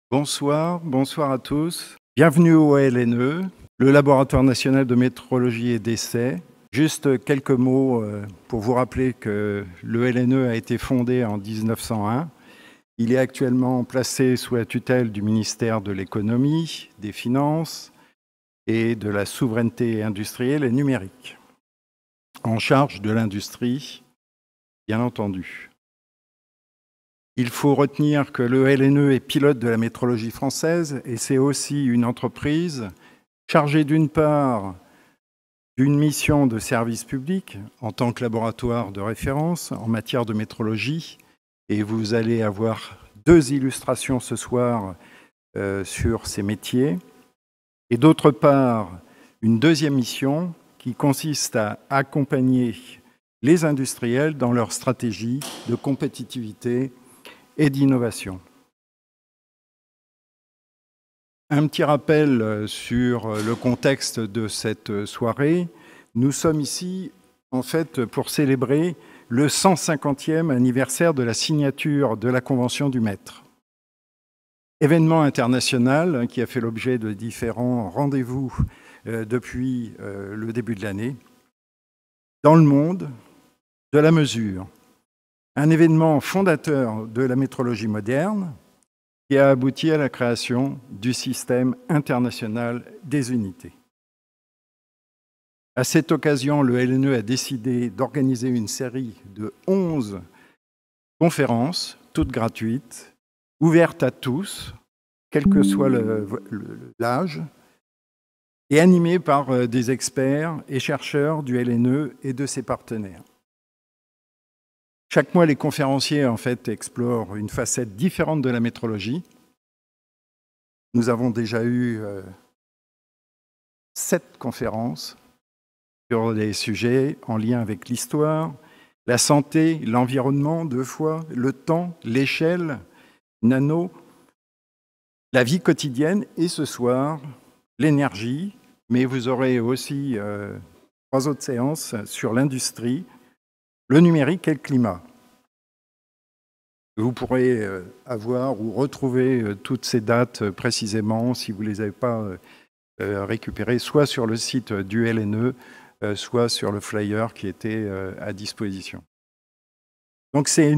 Bonsoir à tous. Bienvenue au LNE, le Laboratoire national de métrologie et d'essai. Juste quelques mots pour vous rappeler que le LNE a été fondé en 1901. Il est actuellement placé sous la tutelle du ministère de l'Économie, des Finances et de la souveraineté industrielle et numérique, en charge de l'industrie, bien entendu. Il faut retenir que le LNE est pilote de la métrologie française et c'est aussi une entreprise chargée d'une part d'une mission de service public en tant que laboratoire de référence en matière de métrologie. Et vous allez avoir deux illustrations ce soir sur ces métiers. Et d'autre part, une deuxième mission qui consiste à accompagner les industriels dans leur stratégie de compétitivité et d'innovation. Un petit rappel sur le contexte de cette soirée. Nous sommes ici, en fait, pour célébrer le 150e anniversaire de la signature de la Convention du Maître. Événement international qui a fait l'objet de différents rendez-vous depuis le début de l'année. Dans le monde de la mesure. Un événement fondateur de la métrologie moderne qui a abouti à la création du système international des unités. À cette occasion, le LNE a décidé d'organiser une série de 11 conférences, toutes gratuites, ouvertes à tous, quel que soit l'âge, et animées par des experts et chercheurs du LNE et de ses partenaires. Chaque mois, les conférenciers, en fait, explorent une facette différente de la métrologie. Nous avons déjà eu 7 conférences sur des sujets en lien avec l'histoire, la santé, l'environnement, 2 fois, le temps, l'échelle, nano, la vie quotidienne et ce soir, l'énergie. Mais vous aurez aussi 3 autres séances sur l'industrie, le numérique et le climat. Vous pourrez avoir ou retrouver toutes ces dates précisément si vous ne les avez pas récupérées, soit sur le site du LNE, soit sur le flyer qui était à disposition. Donc c'est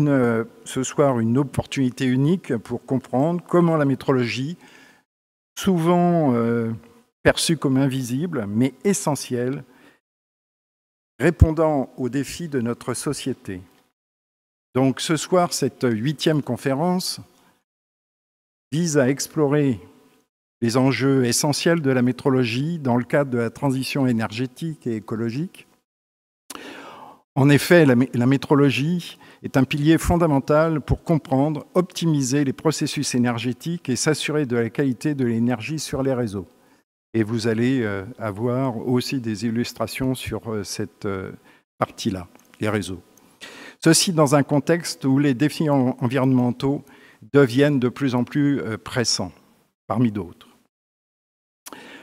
ce soir une opportunité unique pour comprendre comment la métrologie, souvent perçue comme invisible, mais essentielle, répondant aux défis de notre société. Donc ce soir, cette 8e conférence vise à explorer les enjeux essentiels de la métrologie dans le cadre de la transition énergétique et écologique. En effet, la métrologie est un pilier fondamental pour comprendre, optimiser les processus énergétiques et s'assurer de la qualité de l'énergie sur les réseaux. Et vous allez avoir aussi des illustrations sur cette partie-là, les réseaux. Ceci dans un contexte où les défis environnementaux deviennent de plus en plus pressants, parmi d'autres.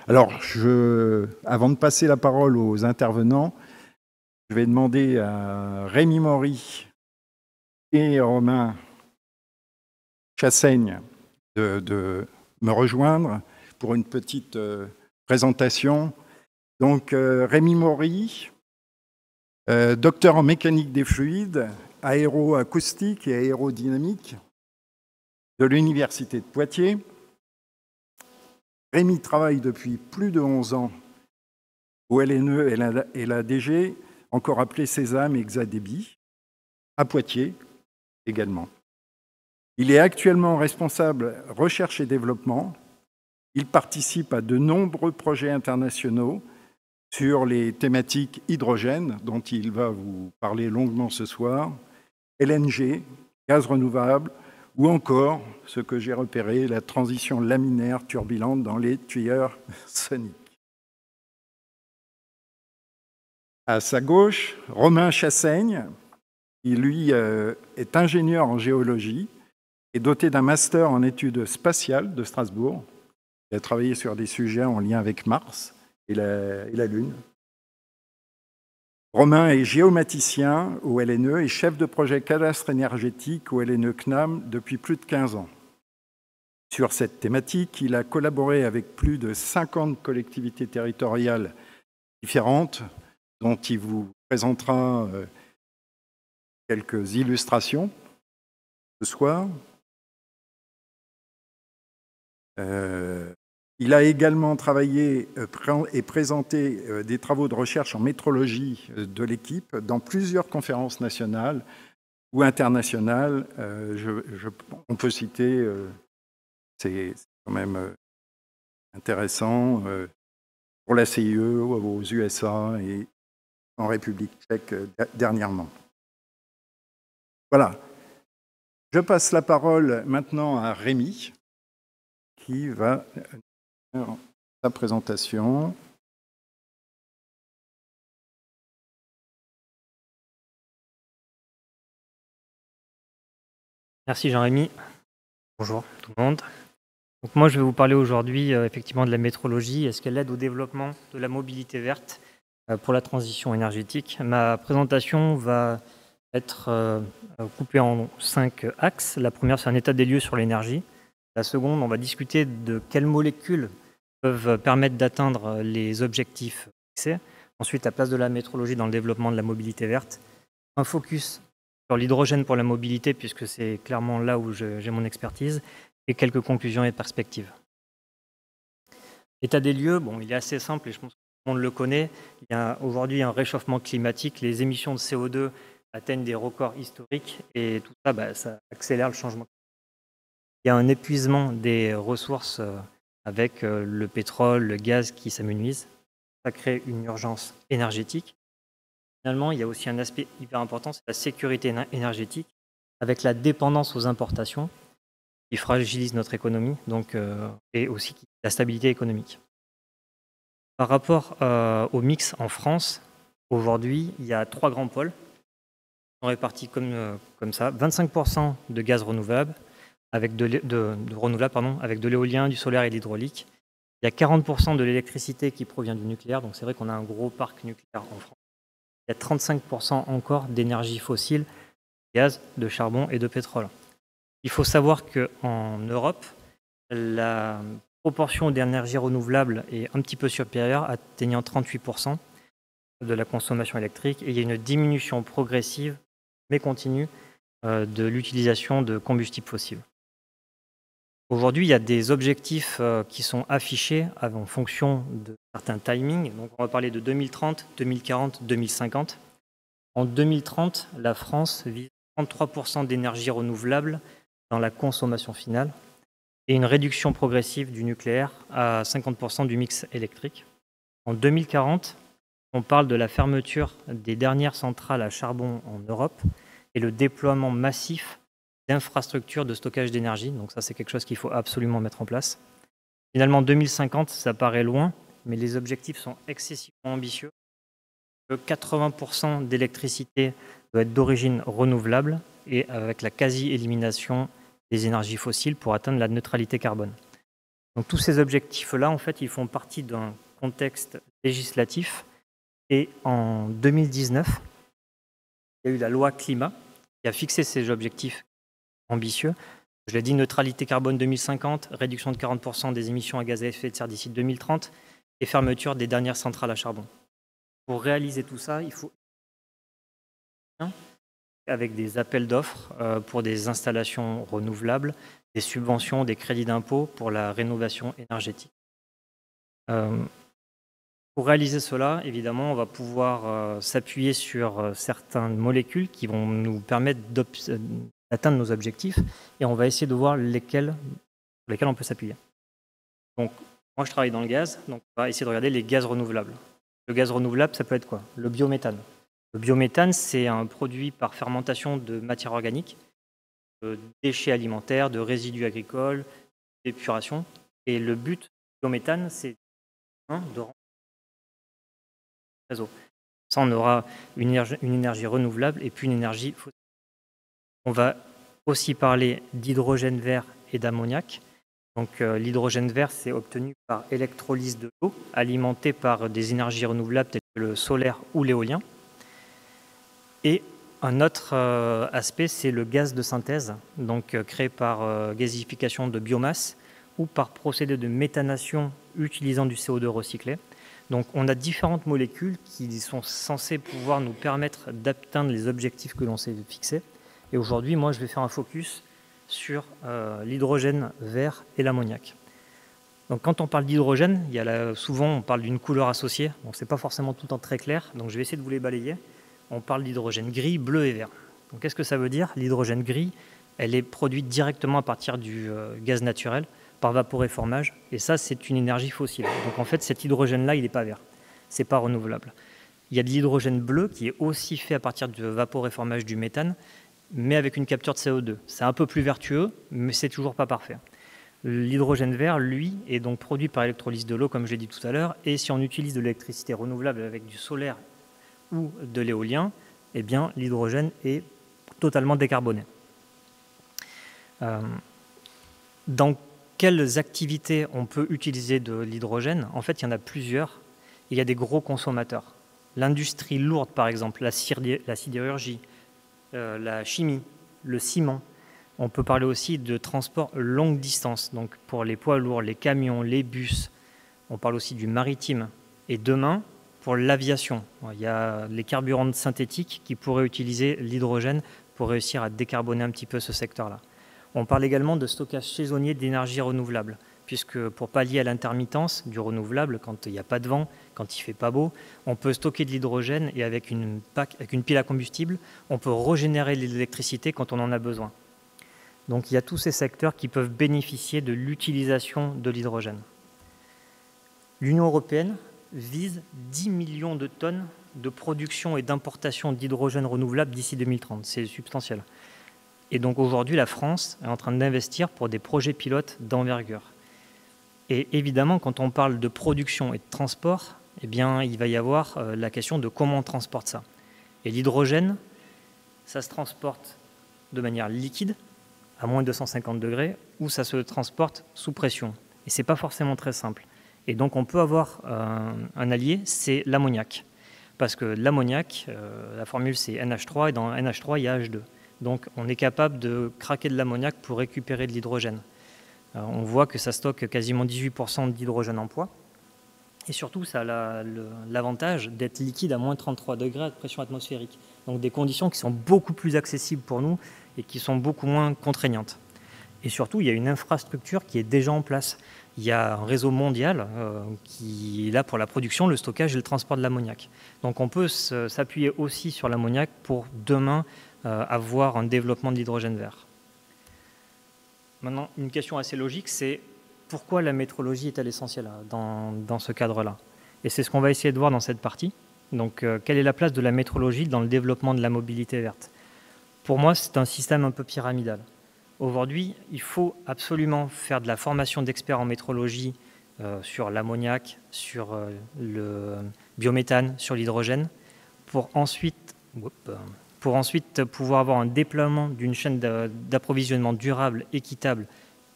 Alors, avant de passer la parole aux intervenants, je vais demander à Rémi Maury et Romain Chassaigne de me rejoindre pour une petite présentation. Donc, Rémi Maury, docteur en mécanique des fluides, aéroacoustique et aérodynamique de l'Université de Poitiers. Rémi travaille depuis plus de 11 ans au LNE et la DG, encore appelée Sésame et Exadébi, à Poitiers également. Il est actuellement responsable recherche et développement. Il participe à de nombreux projets internationaux sur les thématiques hydrogène, dont il va vous parler longuement ce soir, LNG, gaz renouvelable, ou encore, ce que j'ai repéré, la transition laminaire turbulente dans les tuyaux soniques. À sa gauche, Romain Chassaigne, qui lui est ingénieur en géologie et doté d'un master en études spatiales de Strasbourg. Il a travaillé sur des sujets en lien avec Mars et la Lune. Romain est géomaticien au LNE et chef de projet cadastre énergétique au LNE CNAM depuis plus de 15 ans. sur cette thématique. Il a collaboré avec plus de 50 collectivités territoriales différentes, dont il vous présentera quelques illustrations ce soir. Il a également travaillé et présenté des travaux de recherche en métrologie de l'équipe dans plusieurs conférences nationales ou internationales. On peut citer, c'est quand même intéressant, pour la CIE, aux USA et en République tchèque dernièrement. Voilà. Je passe la parole maintenant à Rémi, qui va faire sa présentation. Merci Jean-Rémy. Bonjour tout le monde. Donc moi je vais vous parler aujourd'hui effectivement de la métrologie et ce qu'elle aide au développement de la mobilité verte pour la transition énergétique. Ma présentation va être coupée en 5 axes. La première, c'est un état des lieux sur l'énergie. La seconde, on va discuter de quelles molécules peuvent permettre d'atteindre les objectifs fixés. Ensuite, la place de la métrologie dans le développement de la mobilité verte. Un focus sur l'hydrogène pour la mobilité, puisque c'est clairement là où j'ai mon expertise, et quelques conclusions et perspectives. L'état des lieux, bon, il est assez simple et je pense que tout le monde le connaît. Il y a aujourd'hui un réchauffement climatique, les émissions de CO2 atteignent des records historiques et tout ça, ça accélère le changement. Il y a un épuisement des ressources avec le pétrole, le gaz qui s'amenuisent. Ça crée une urgence énergétique. Finalement, il y a aussi un aspect hyper important, c'est la sécurité énergétique, avec la dépendance aux importations, qui fragilise notre économie, donc, et aussi la stabilité économique. Par rapport au mix en France, aujourd'hui, il y a 3 grands pôles, qui sont répartis comme ça, 25% de gaz renouvelable, avec avec de l'éolien, du solaire et de l'hydraulique. Il y a 40% de l'électricité qui provient du nucléaire, donc c'est vrai qu'on a un gros parc nucléaire en France. Il y a 35% encore d'énergie fossile, gaz, de charbon et de pétrole. Il faut savoir qu'en Europe, la proportion d'énergie renouvelable est un petit peu supérieure, atteignant 38% de la consommation électrique, et il y a une diminution progressive, mais continue, de l'utilisation de combustibles fossiles. Aujourd'hui, il y a des objectifs qui sont affichés en fonction de certains timings. Donc, on va parler de 2030, 2040, 2050. En 2030, la France vise 33% d'énergie renouvelable dans la consommation finale et une réduction progressive du nucléaire à 50% du mix électrique. En 2040, on parle de la fermeture des dernières centrales à charbon en Europe et le déploiement massif d'infrastructures de stockage d'énergie. Donc ça, c'est quelque chose qu'il faut absolument mettre en place. Finalement, 2050, ça paraît loin, mais les objectifs sont excessivement ambitieux. 80% d'électricité doit être d'origine renouvelable et avec la quasi-élimination des énergies fossiles pour atteindre la neutralité carbone. Donc tous ces objectifs-là, en fait, ils font partie d'un contexte législatif. Et en 2019, il y a eu la loi climat qui a fixé ces objectifs ambitieux. Je l'ai dit, neutralité carbone 2050, réduction de 40% des émissions à gaz à effet de serre d'ici 2030 et fermeture des dernières centrales à charbon. Pour réaliser tout ça, il faut avec des appels d'offres pour des installations renouvelables, des subventions, des crédits d'impôt pour la rénovation énergétique. Pour réaliser cela, évidemment, on va pouvoir s'appuyer sur certaines molécules qui vont nous permettre d'atteindre nos objectifs et on va essayer de voir sur lesquels on peut s'appuyer. Donc, moi, je travaille dans le gaz, donc on va essayer de regarder les gaz renouvelables. Le gaz renouvelable, ça peut être quoi? Le biométhane. Le biométhane, c'est un produit par fermentation de matières organiques, de déchets alimentaires, de résidus agricoles, d'épuration. Et le but du biométhane, c'est de rendre réseau. Ça, on aura une énergie renouvelable et puis une énergie fossile. On va aussi parler d'hydrogène vert et d'ammoniac. Donc l'hydrogène vert, c'est obtenu par électrolyse de l'eau, alimentée par des énergies renouvelables telles que le solaire ou l'éolien. Et Un autre aspect, c'est le gaz de synthèse, donc créé par gazéification de biomasse ou par procédé de méthanation utilisant du CO2 recyclé. Donc on a différentes molécules qui sont censées pouvoir nous permettre d'atteindre les objectifs que l'on s'est fixés. Et aujourd'hui, moi, je vais faire un focus sur l'hydrogène vert et l'ammoniac. Donc quand on parle d'hydrogène, souvent on parle d'une couleur associée, donc ce n'est pas forcément tout le temps très clair, donc je vais essayer de vous les balayer. On parle d'hydrogène gris, bleu et vert. Donc qu'est-ce que ça veut dire? L'hydrogène gris, elle est produite directement à partir du gaz naturel, par vaporéformage, et ça c'est une énergie fossile. Donc en fait cet hydrogène-là, il n'est pas vert, c'est pas renouvelable. Il y a de l'hydrogène bleu qui est aussi fait à partir du vaporéformage du méthane, mais avec une capture de CO2. C'est un peu plus vertueux, mais c'est toujours pas parfait. L'hydrogène vert, lui, est donc produit par électrolyse de l'eau, comme je l'ai dit tout à l'heure, et si on utilise de l'électricité renouvelable avec du solaire ou de l'éolien, eh bien l'hydrogène est totalement décarboné. Dans quelles activités on peut utiliser de l'hydrogène? En fait, il y en a plusieurs. Il y a des gros consommateurs. L'industrie lourde, par exemple, la sidérurgie, la chimie, le ciment. On peut parler aussi de transport longue distance, donc pour les poids lourds, les camions, les bus. On parle aussi du maritime. Et demain, pour l'aviation, il y a les carburants synthétiques qui pourraient utiliser l'hydrogène pour réussir à décarboner un petit peu ce secteur-là. On parle également de stockage saisonnier d'énergie renouvelable, puisque pour pallier à l'intermittence du renouvelable, quand il n'y a pas de vent, quand il ne fait pas beau, on peut stocker de l'hydrogène et avec une pile à combustible, on peut régénérer l'électricité quand on en a besoin. Donc il y a tous ces secteurs qui peuvent bénéficier de l'utilisation de l'hydrogène. L'Union européenne vise 10 millions de tonnes de production et d'importation d'hydrogène renouvelable d'ici 2030. C'est substantiel. Et donc aujourd'hui, la France est en train d'investir pour des projets pilotes d'envergure. Et évidemment, quand on parle de production et de transport, eh bien, il va y avoir la question de comment on transporte ça. Et l'hydrogène, ça se transporte de manière liquide, à moins de 250 degrés, ou ça se transporte sous pression. Et ce n'est pas forcément très simple. Et donc on peut avoir un allié, c'est l'ammoniac. Parce que l'ammoniac, la formule c'est NH3, et dans NH3, il y a H2. Donc on est capable de craquer de l'ammoniac pour récupérer de l'hydrogène. On voit que ça stocke quasiment 18% d'hydrogène en poids. Et surtout, ça a l'avantage d'être liquide à moins 33 degrés à pression atmosphérique. Donc des conditions qui sont beaucoup plus accessibles pour nous et qui sont beaucoup moins contraignantes. Et surtout, il y a une infrastructure qui est déjà en place. Il y a un réseau mondial qui est là pour la production, le stockage et le transport de l'ammoniac. Donc on peut s'appuyer aussi sur l'ammoniac pour demain avoir un développement de l'hydrogène vert. Maintenant, une question assez logique, c'est pourquoi la métrologie est-elle essentielle dans ce cadre-là? Et c'est ce qu'on va essayer de voir dans cette partie. Donc, quelle est la place de la métrologie dans le développement de la mobilité verte? Pour moi, c'est un système un peu pyramidal. Aujourd'hui, il faut absolument faire de la formation d'experts en métrologie sur l'ammoniac, sur le biométhane, sur l'hydrogène, pour ensuite pouvoir avoir un déploiement d'une chaîne d'approvisionnement durable, équitable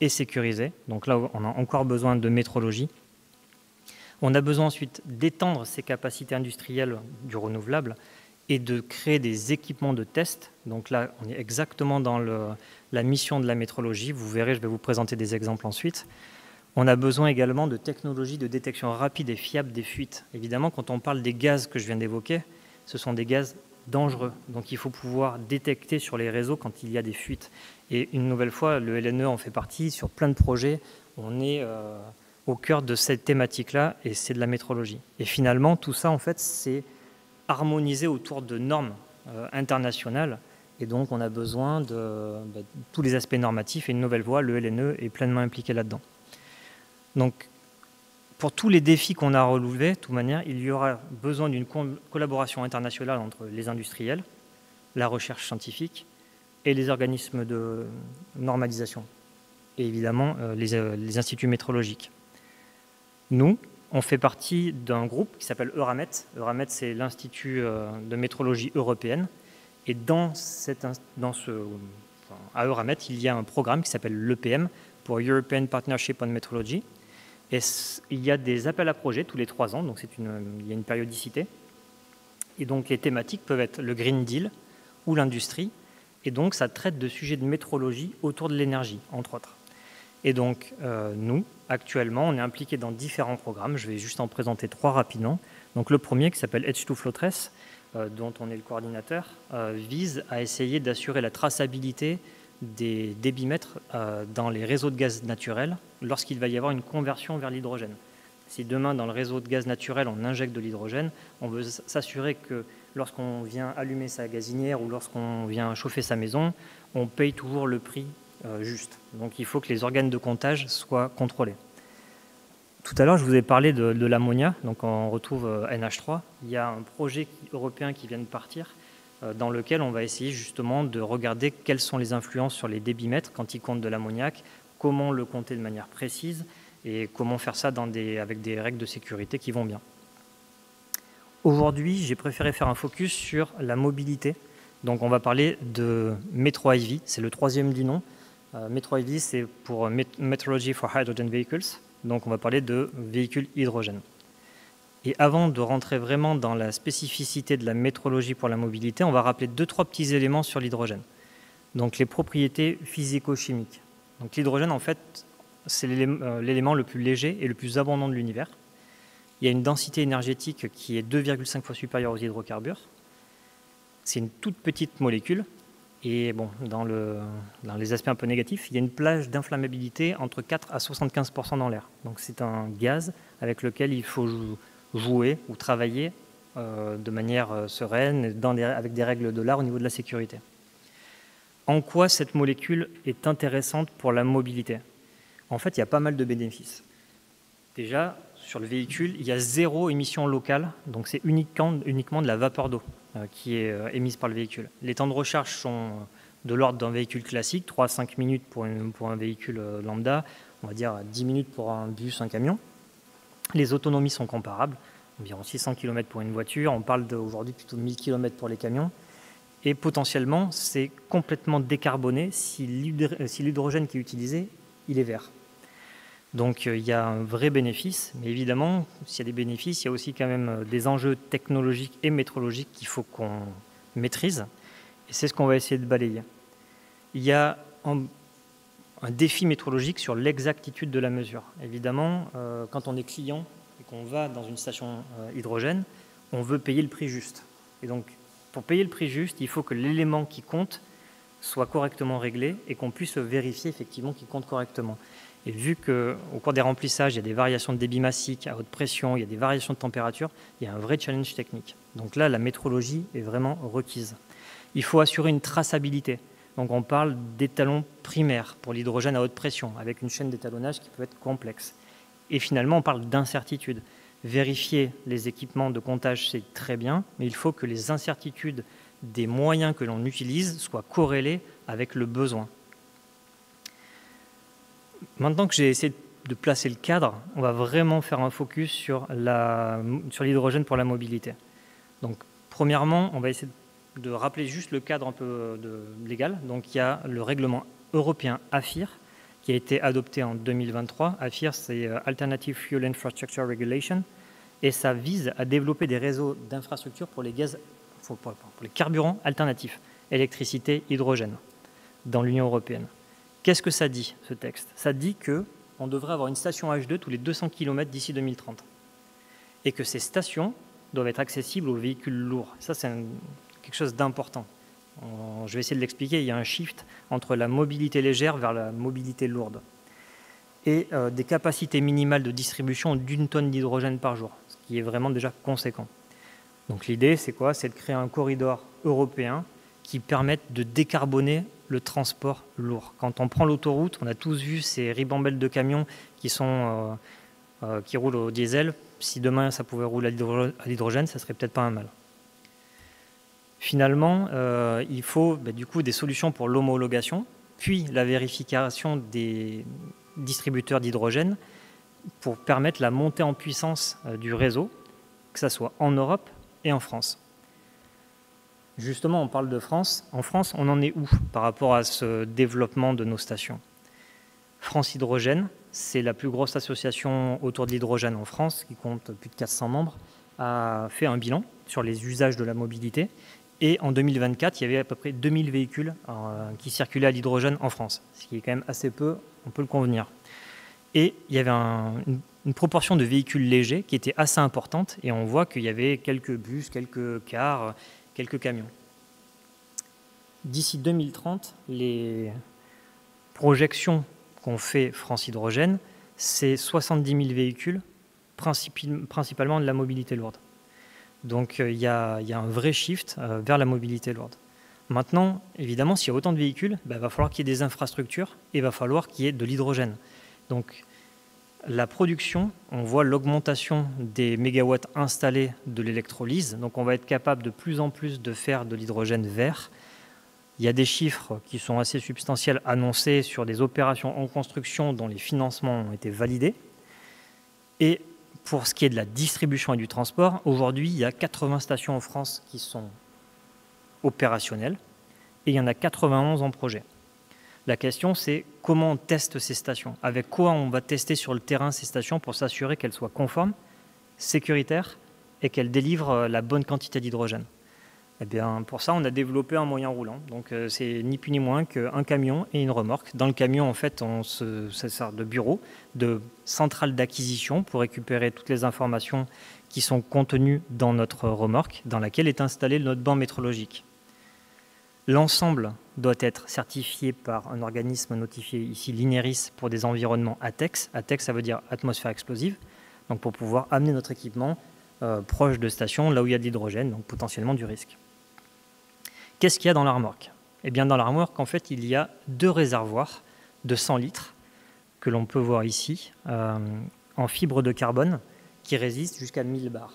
et sécurisée. Donc là, on a encore besoin de métrologie. On a besoin ensuite d'étendre ces capacités industrielles du renouvelable et de créer des équipements de test. Donc là, on est exactement dans la mission de la métrologie. Vous verrez, je vais vous présenter des exemples ensuite. On a besoin également de technologies de détection rapide et fiable des fuites. Évidemment, quand on parle des gaz que je viens d'évoquer, ce sont des gaz dangereux. Donc il faut pouvoir détecter sur les réseaux quand il y a des fuites. Et une nouvelle fois, le LNE en fait partie. Sur plein de projets, on est au cœur de cette thématique-là et c'est de la métrologie. Et finalement, tout ça, en fait, c'est harmonisé autour de normes internationales. Et donc, on a besoin de tous les aspects normatifs. Et une nouvelle fois, le LNE est pleinement impliqué là-dedans. Donc, pour tous les défis qu'on a relevés, de toute manière, il y aura besoin d'une collaboration internationale entre les industriels, la recherche scientifique et les organismes de normalisation, et évidemment les instituts métrologiques. Nous, on fait partie d'un groupe qui s'appelle Euramet. Euramet, c'est l'Institut de métrologie européenne. Et à Euramet, il y a un programme qui s'appelle l'EPM, pour European Partnership on Metrology. Et il y a des appels à projets tous les 3 ans, donc il y a une périodicité. Et donc les thématiques peuvent être le Green Deal, ou l'industrie. Et donc, ça traite de sujets de métrologie autour de l'énergie, entre autres. Et donc, nous, actuellement, on est impliqués dans différents programmes. Je vais juste en présenter 3 rapidement. Donc, le premier, qui s'appelle H2 Flow-Trace, dont on est le coordinateur, vise à essayer d'assurer la traçabilité des débitmètres dans les réseaux de gaz naturel lorsqu'il va y avoir une conversion vers l'hydrogène. Si demain, dans le réseau de gaz naturel, on injecte de l'hydrogène, on veut s'assurer que lorsqu'on vient allumer sa gazinière ou lorsqu'on vient chauffer sa maison, on paye toujours le prix juste. Donc il faut que les organes de comptage soient contrôlés. Tout à l'heure, je vous ai parlé de l'ammonia, donc on retrouve NH3. Il y a un projet européen qui vient de partir, dans lequel on va essayer justement de regarder quelles sont les influences sur les débitmètres quand ils comptent de l'ammoniac, comment le compter de manière précise et comment faire ça avec des règles de sécurité qui vont bien. Aujourd'hui, j'ai préféré faire un focus sur la mobilité. Donc on va parler de Metro-IV, c'est le 3e du nom. Metro-IV, c'est pour Metrology for Hydrogen Vehicles. Donc on va parler de véhicules hydrogène. Et avant de rentrer vraiment dans la spécificité de la métrologie pour la mobilité, on va rappeler 2-3 petits éléments sur l'hydrogène. Donc les propriétés physico-chimiques. Donc l'hydrogène, en fait, c'est l'élément le plus léger et le plus abondant de l'univers. Il y a une densité énergétique qui est 2,5 fois supérieure aux hydrocarbures. C'est une toute petite molécule. Et bon, dans les aspects un peu négatifs, il y a une plage d'inflammabilité entre 4 à 75% dans l'air. Donc c'est un gaz avec lequel il faut jouer ou travailler de manière sereine, avec des règles de l'art au niveau de la sécurité. En quoi cette molécule est intéressante pour la mobilité? En fait, il y a pas mal de bénéfices. Déjà, sur le véhicule, il y a 0 émission locale, donc c'est uniquement de la vapeur d'eau qui est émise par le véhicule. Les temps de recharge sont de l'ordre d'un véhicule classique, 3 à 5 minutes pour un véhicule lambda, on va dire 10 minutes pour un bus, un camion. Les autonomies sont comparables, environ 600 km pour une voiture, on parle aujourd'hui plutôt de 1000 km pour les camions. Et potentiellement, c'est complètement décarboné si l'hydrogène qui est utilisé, il est vert. Donc il y a un vrai bénéfice, mais évidemment, s'il y a des bénéfices, il y a aussi quand même des enjeux technologiques et métrologiques qu'il faut qu'on maîtrise, et c'est ce qu'on va essayer de balayer. Il y a un défi métrologique sur l'exactitude de la mesure. Évidemment, quand on est client et qu'on va dans une station hydrogène, on veut payer le prix juste. Et donc, pour payer le prix juste, il faut que l'élément qui compte soit correctement réglé et qu'on puisse vérifier effectivement qu'il compte correctement. Et vu qu'au cours des remplissages, il y a des variations de débit massique à haute pression, il y a des variations de température, il y a un vrai challenge technique. Donc là, la métrologie est vraiment requise. Il faut assurer une traçabilité. Donc on parle d'étalons primaires pour l'hydrogène à haute pression, avec une chaîne d'étalonnage qui peut être complexe. Et finalement, on parle d'incertitude. Vérifier les équipements de comptage, c'est très bien, mais il faut que les incertitudes des moyens que l'on utilise soient corrélées avec le besoin. Maintenant que j'ai essayé de placer le cadre, on va vraiment faire un focus sur l'hydrogène pour la mobilité. Donc, premièrement, on va essayer de rappeler juste le cadre un peu légal. Donc, il y a le règlement européen AFIR qui a été adopté en 2023. AFIR, c'est Alternative Fuel Infrastructure Regulation, et ça vise à développer des réseaux d'infrastructures pour les carburants alternatifs, électricité, hydrogène, dans l'Union européenne. Qu'est-ce que ça dit, ce texte? Ça dit qu'on devrait avoir une station H2 tous les 200 km d'ici 2030. Et que ces stations doivent être accessibles aux véhicules lourds. Ça, c'est quelque chose d'important. Je vais essayer de l'expliquer. Il y a un shift entre la mobilité légère vers la mobilité lourde. Et des capacités minimales de distribution d'1 tonne d'hydrogène par jour, ce qui est vraiment déjà conséquent. Donc l'idée, c'est quoi? C'est de créer un corridor européen qui permette de décarboner le transport lourd. Quand on prend l'autoroute, on a tous vu ces ribambelles de camions qui roulent au diesel. Si demain ça pouvait rouler à l'hydrogène, ça serait peut-être pas un mal. Finalement, il faut du coup des solutions pour l'homologation, puis la vérification des distributeurs d'hydrogène pour permettre la montée en puissance du réseau, que ce soit en Europe et en France. Justement, on parle de France. En France, on en est où par rapport à ce développement de nos stations? France Hydrogène, c'est la plus grosse association autour de l'hydrogène en France, qui compte plus de 400 membres, a fait un bilan sur les usages de la mobilité Et en 2024, il y avait à peu près 2000 véhicules qui circulaient à l'hydrogène en France, ce qui est quand même assez peu, on peut le convenir. Et il y avait une proportion de véhicules légers qui était assez importante, et on voit qu'il y avait quelques bus, quelques cars, quelques camions. D'ici 2030, les projections qu'on fait France Hydrogène, c'est 70 000 véhicules, principalement de la mobilité lourde. Donc il y a un vrai shift vers la mobilité lourde. Maintenant, évidemment, s'il y a autant de véhicules, il va falloir qu'il y ait des infrastructures et il va falloir qu'il y ait de l'hydrogène. Donc la production, on voit l'augmentation des mégawatts installés de l'électrolyse. Donc on va être capable de plus en plus de faire de l'hydrogène vert. Il y a des chiffres qui sont assez substantiels annoncés sur des opérations en construction dont les financements ont été validés. Et pour ce qui est de la distribution et du transport, aujourd'hui, il y a 80 stations en France qui sont opérationnelles et il y en a 91 en projet. La question, c'est comment on teste ces stations? Avec quoi on va tester sur le terrain ces stations pour s'assurer qu'elles soient conformes, sécuritaires et qu'elles délivrent la bonne quantité d'hydrogène? Eh bien, pour ça, on a développé un moyen roulant. Donc, c'est ni plus ni moins qu'un camion et une remorque. Dans le camion, en fait, ça sert de bureau, de centrale d'acquisition pour récupérer toutes les informations qui sont contenues dans notre remorque, dans laquelle est installé notre banc métrologique. L'ensemble doit être certifié par un organisme notifié ici, l'INERIS, pour des environnements ATEX. ATEX, ça veut dire atmosphère explosive. Donc, pour pouvoir amener notre équipement proche de stations, là où il y a de l'hydrogène, donc potentiellement du risque. Qu'est-ce qu'il y a dans la remorque? Eh bien, dans la remorque, en fait, il y a 2 réservoirs de 100 litres que l'on peut voir ici, en fibre de carbone, qui résistent jusqu'à 1000 bars,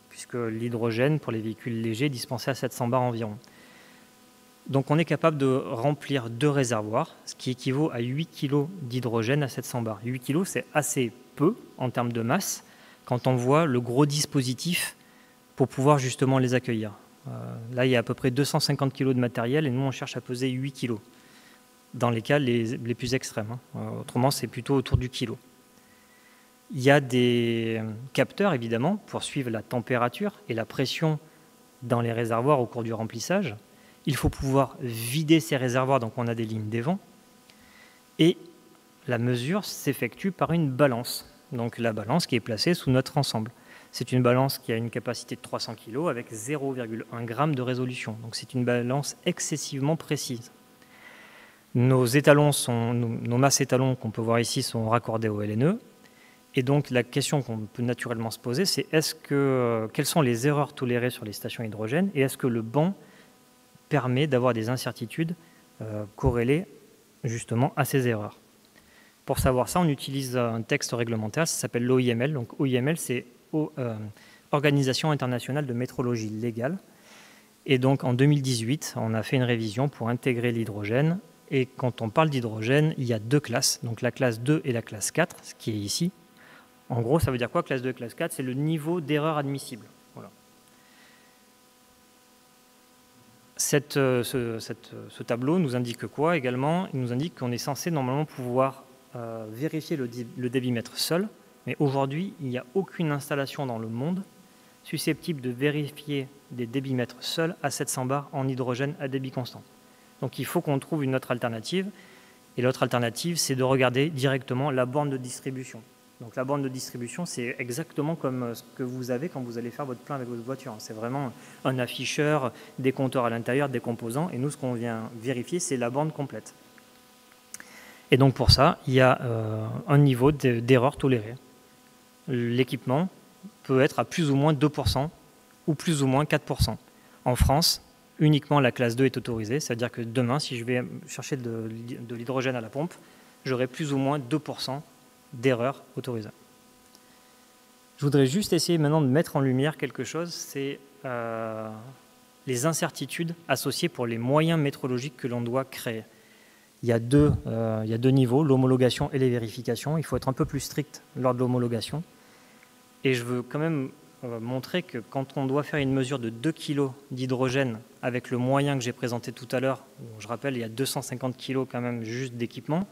puisque l'hydrogène, pour les véhicules légers, est dispensé à 700 bars environ. Donc, on est capable de remplir 2 réservoirs, ce qui équivaut à 8 kg d'hydrogène à 700 bars. 8 kg, c'est assez peu en termes de masse, quand on voit le gros dispositif pour pouvoir justement les accueillir. Là, il y a à peu près 250 kg de matériel et nous, on cherche à peser 8 kg, dans les cas les plus extrêmes. Autrement, c'est plutôt autour du kilo. Il y a des capteurs, évidemment, pour suivre la température et la pression dans les réservoirs au cours du remplissage. Il faut pouvoir vider ces réservoirs, donc on a des lignes d'évent. Et la mesure s'effectue par une balance. Donc la balance qui est placée sous notre ensemble. C'est une balance qui a une capacité de 300 kg avec 0,1 g de résolution. Donc c'est une balance excessivement précise. Nos masses étalons qu'on peut voir ici sont raccordées au LNE. Et donc la question qu'on peut naturellement se poser, c'est quelles sont les erreurs tolérées sur les stations hydrogène et est-ce que le banc permet d'avoir des incertitudes corrélées justement à ces erreurs? Pour savoir ça, on utilise un texte réglementaire, ça s'appelle l'OIML. Donc OIML, c'est Organisation internationale de métrologie légale. Et donc en 2018, on a fait une révision pour intégrer l'hydrogène. Et quand on parle d'hydrogène, il y a 2 classes, donc la classe 2 et la classe 4, ce qui est ici. En gros, ça veut dire quoi, classe 2 et classe 4? C'est le niveau d'erreur admissible. Voilà. Ce tableau nous indique quoi également? Il nous indique qu'on est censé normalement pouvoir vérifier le débitmètre seul, mais aujourd'hui, il n'y a aucune installation dans le monde susceptible de vérifier des débitmètres seuls à 700 bars en hydrogène à débit constant. Donc il faut qu'on trouve une autre alternative, et l'autre alternative, c'est de regarder directement la borne de distribution. Donc la borne de distribution, c'est exactement comme ce que vous avez quand vous allez faire votre plein avec votre voiture. C'est vraiment un afficheur, des compteurs à l'intérieur, des composants, et nous, ce qu'on vient vérifier, c'est la borne complète. Et donc pour ça, il y a un niveau d'erreur toléré. L'équipement peut être à plus ou moins 2% ou plus ou moins 4%. En France, uniquement la classe 2 est autorisée, c'est-à-dire que demain, si je vais chercher de l'hydrogène à la pompe, j'aurai plus ou moins 2% d'erreur autorisée. Je voudrais juste essayer maintenant de mettre en lumière quelque chose, c'est les incertitudes associées pour les moyens métrologiques que l'on doit créer. Il y a deux niveaux, l'homologation et les vérifications. Il faut être un peu plus strict lors de l'homologation. Et je veux quand même montrer que quand on doit faire une mesure de 2 kg d'hydrogène avec le moyen que j'ai présenté tout à l'heure, je rappelle, il y a 250 kg quand même juste d'équipement,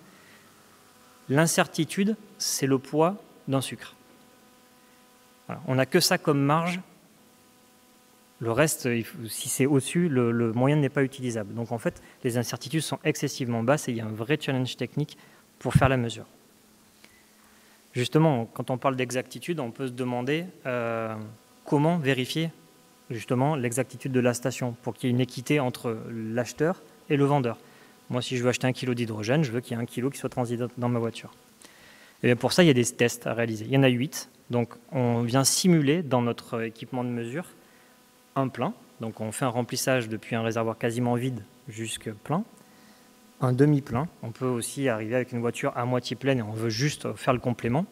l'incertitude, c'est le poids d'un sucre. Voilà. On n'a que ça comme marge Le reste, si c'est au-dessus, le moyen n'est pas utilisable. Donc en fait, les incertitudes sont excessivement basses et il y a un vrai challenge technique pour faire la mesure. Justement, quand on parle d'exactitude, on peut se demander comment vérifier justement l'exactitude de la station pour qu'il y ait une équité entre l'acheteur et le vendeur. Moi, si je veux acheter 1 kg d'hydrogène, je veux qu'il y ait 1 kg qui soit transité dans ma voiture. Et bien pour ça, il y a des tests à réaliser. Il y en a 8. Donc, on vient simuler dans notre équipement de mesure un plein. Donc, on fait un remplissage depuis un réservoir quasiment vide jusqu'à plein. Un demi-plein. On peut aussi arriver avec une voiture à moitié pleine et on veut juste faire le complément.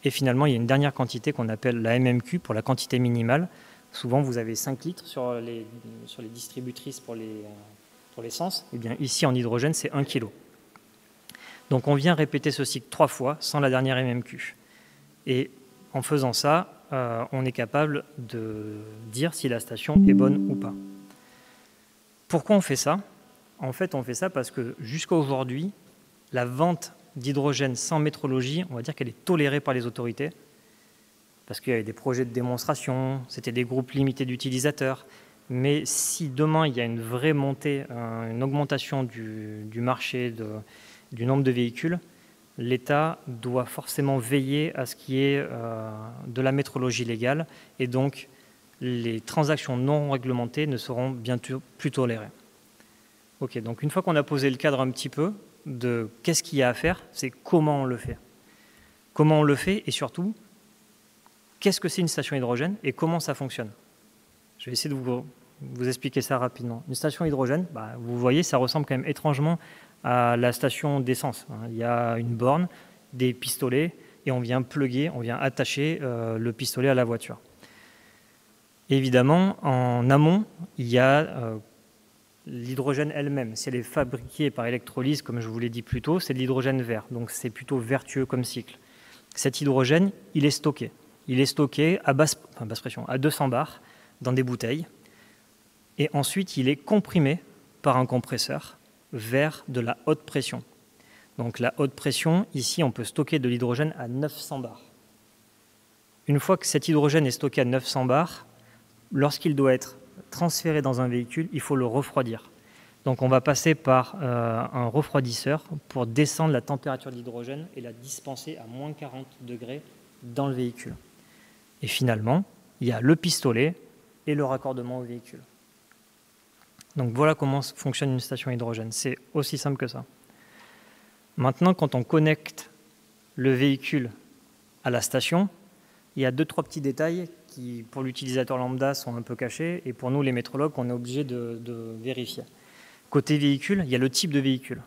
Et finalement, il y a une dernière quantité qu'on appelle la MMQ pour la quantité minimale. Souvent, vous avez 5 litres sur les distributrices pour l'essence. Et bien ici, en hydrogène, c'est 1 kg. Donc, on vient répéter ce cycle 3 fois sans la dernière MMQ. Et en faisant ça, on est capable de dire si la station est bonne ou pas. Pourquoi on fait ça? En fait, on fait ça parce que jusqu'à aujourd'hui, la vente d'hydrogène sans métrologie, on va dire qu'elle est tolérée par les autorités, parce qu'il y avait des projets de démonstration, c'était des groupes limités d'utilisateurs. Mais si demain, il y a une vraie montée, une augmentation du marché, du nombre de véhicules, l'État doit forcément veiller à ce qu'il y ait de la métrologie légale, et donc les transactions non réglementées ne seront bientôt plus tolérées. Ok, donc une fois qu'on a posé le cadre un petit peu de qu'est-ce qu'il y a à faire, c'est comment on le fait. Comment on le fait et surtout, qu'est-ce que c'est une station hydrogène et comment ça fonctionne. Je vais essayer de vous expliquer ça rapidement. Une station hydrogène, vous voyez, ça ressemble quand même étrangement à la station d'essence. Il y a une borne, des pistolets et on vient plugger, on vient attacher le pistolet à la voiture. Évidemment, en amont, il y a l'hydrogène elle-même. Si elle est fabriquée par électrolyse, comme je vous l'ai dit plus tôt, c'est de l'hydrogène vert. Donc c'est plutôt vertueux comme cycle. Cet hydrogène, il est stocké. Il est stocké à basse pression, à 200 bars, dans des bouteilles. Et ensuite, il est comprimé par un compresseur vers de la haute pression. Donc la haute pression, ici, on peut stocker de l'hydrogène à 900 bars. Une fois que cet hydrogène est stocké à 900 bars, lorsqu'il doit être transféré dans un véhicule, il faut le refroidir. Donc on va passer par un refroidisseur pour descendre la température de l'hydrogène et la dispenser à moins 40 degrés dans le véhicule. Et finalement, il y a le pistolet et le raccordement au véhicule. Donc voilà comment fonctionne une station hydrogène. C'est aussi simple que ça. Maintenant, quand on connecte le véhicule à la station, il y a 2-3 petits détails qui, pour l'utilisateur lambda, sont un peu cachés et pour nous, les métrologues, on est obligé de vérifier. Côté véhicule, il y a le type de véhicule.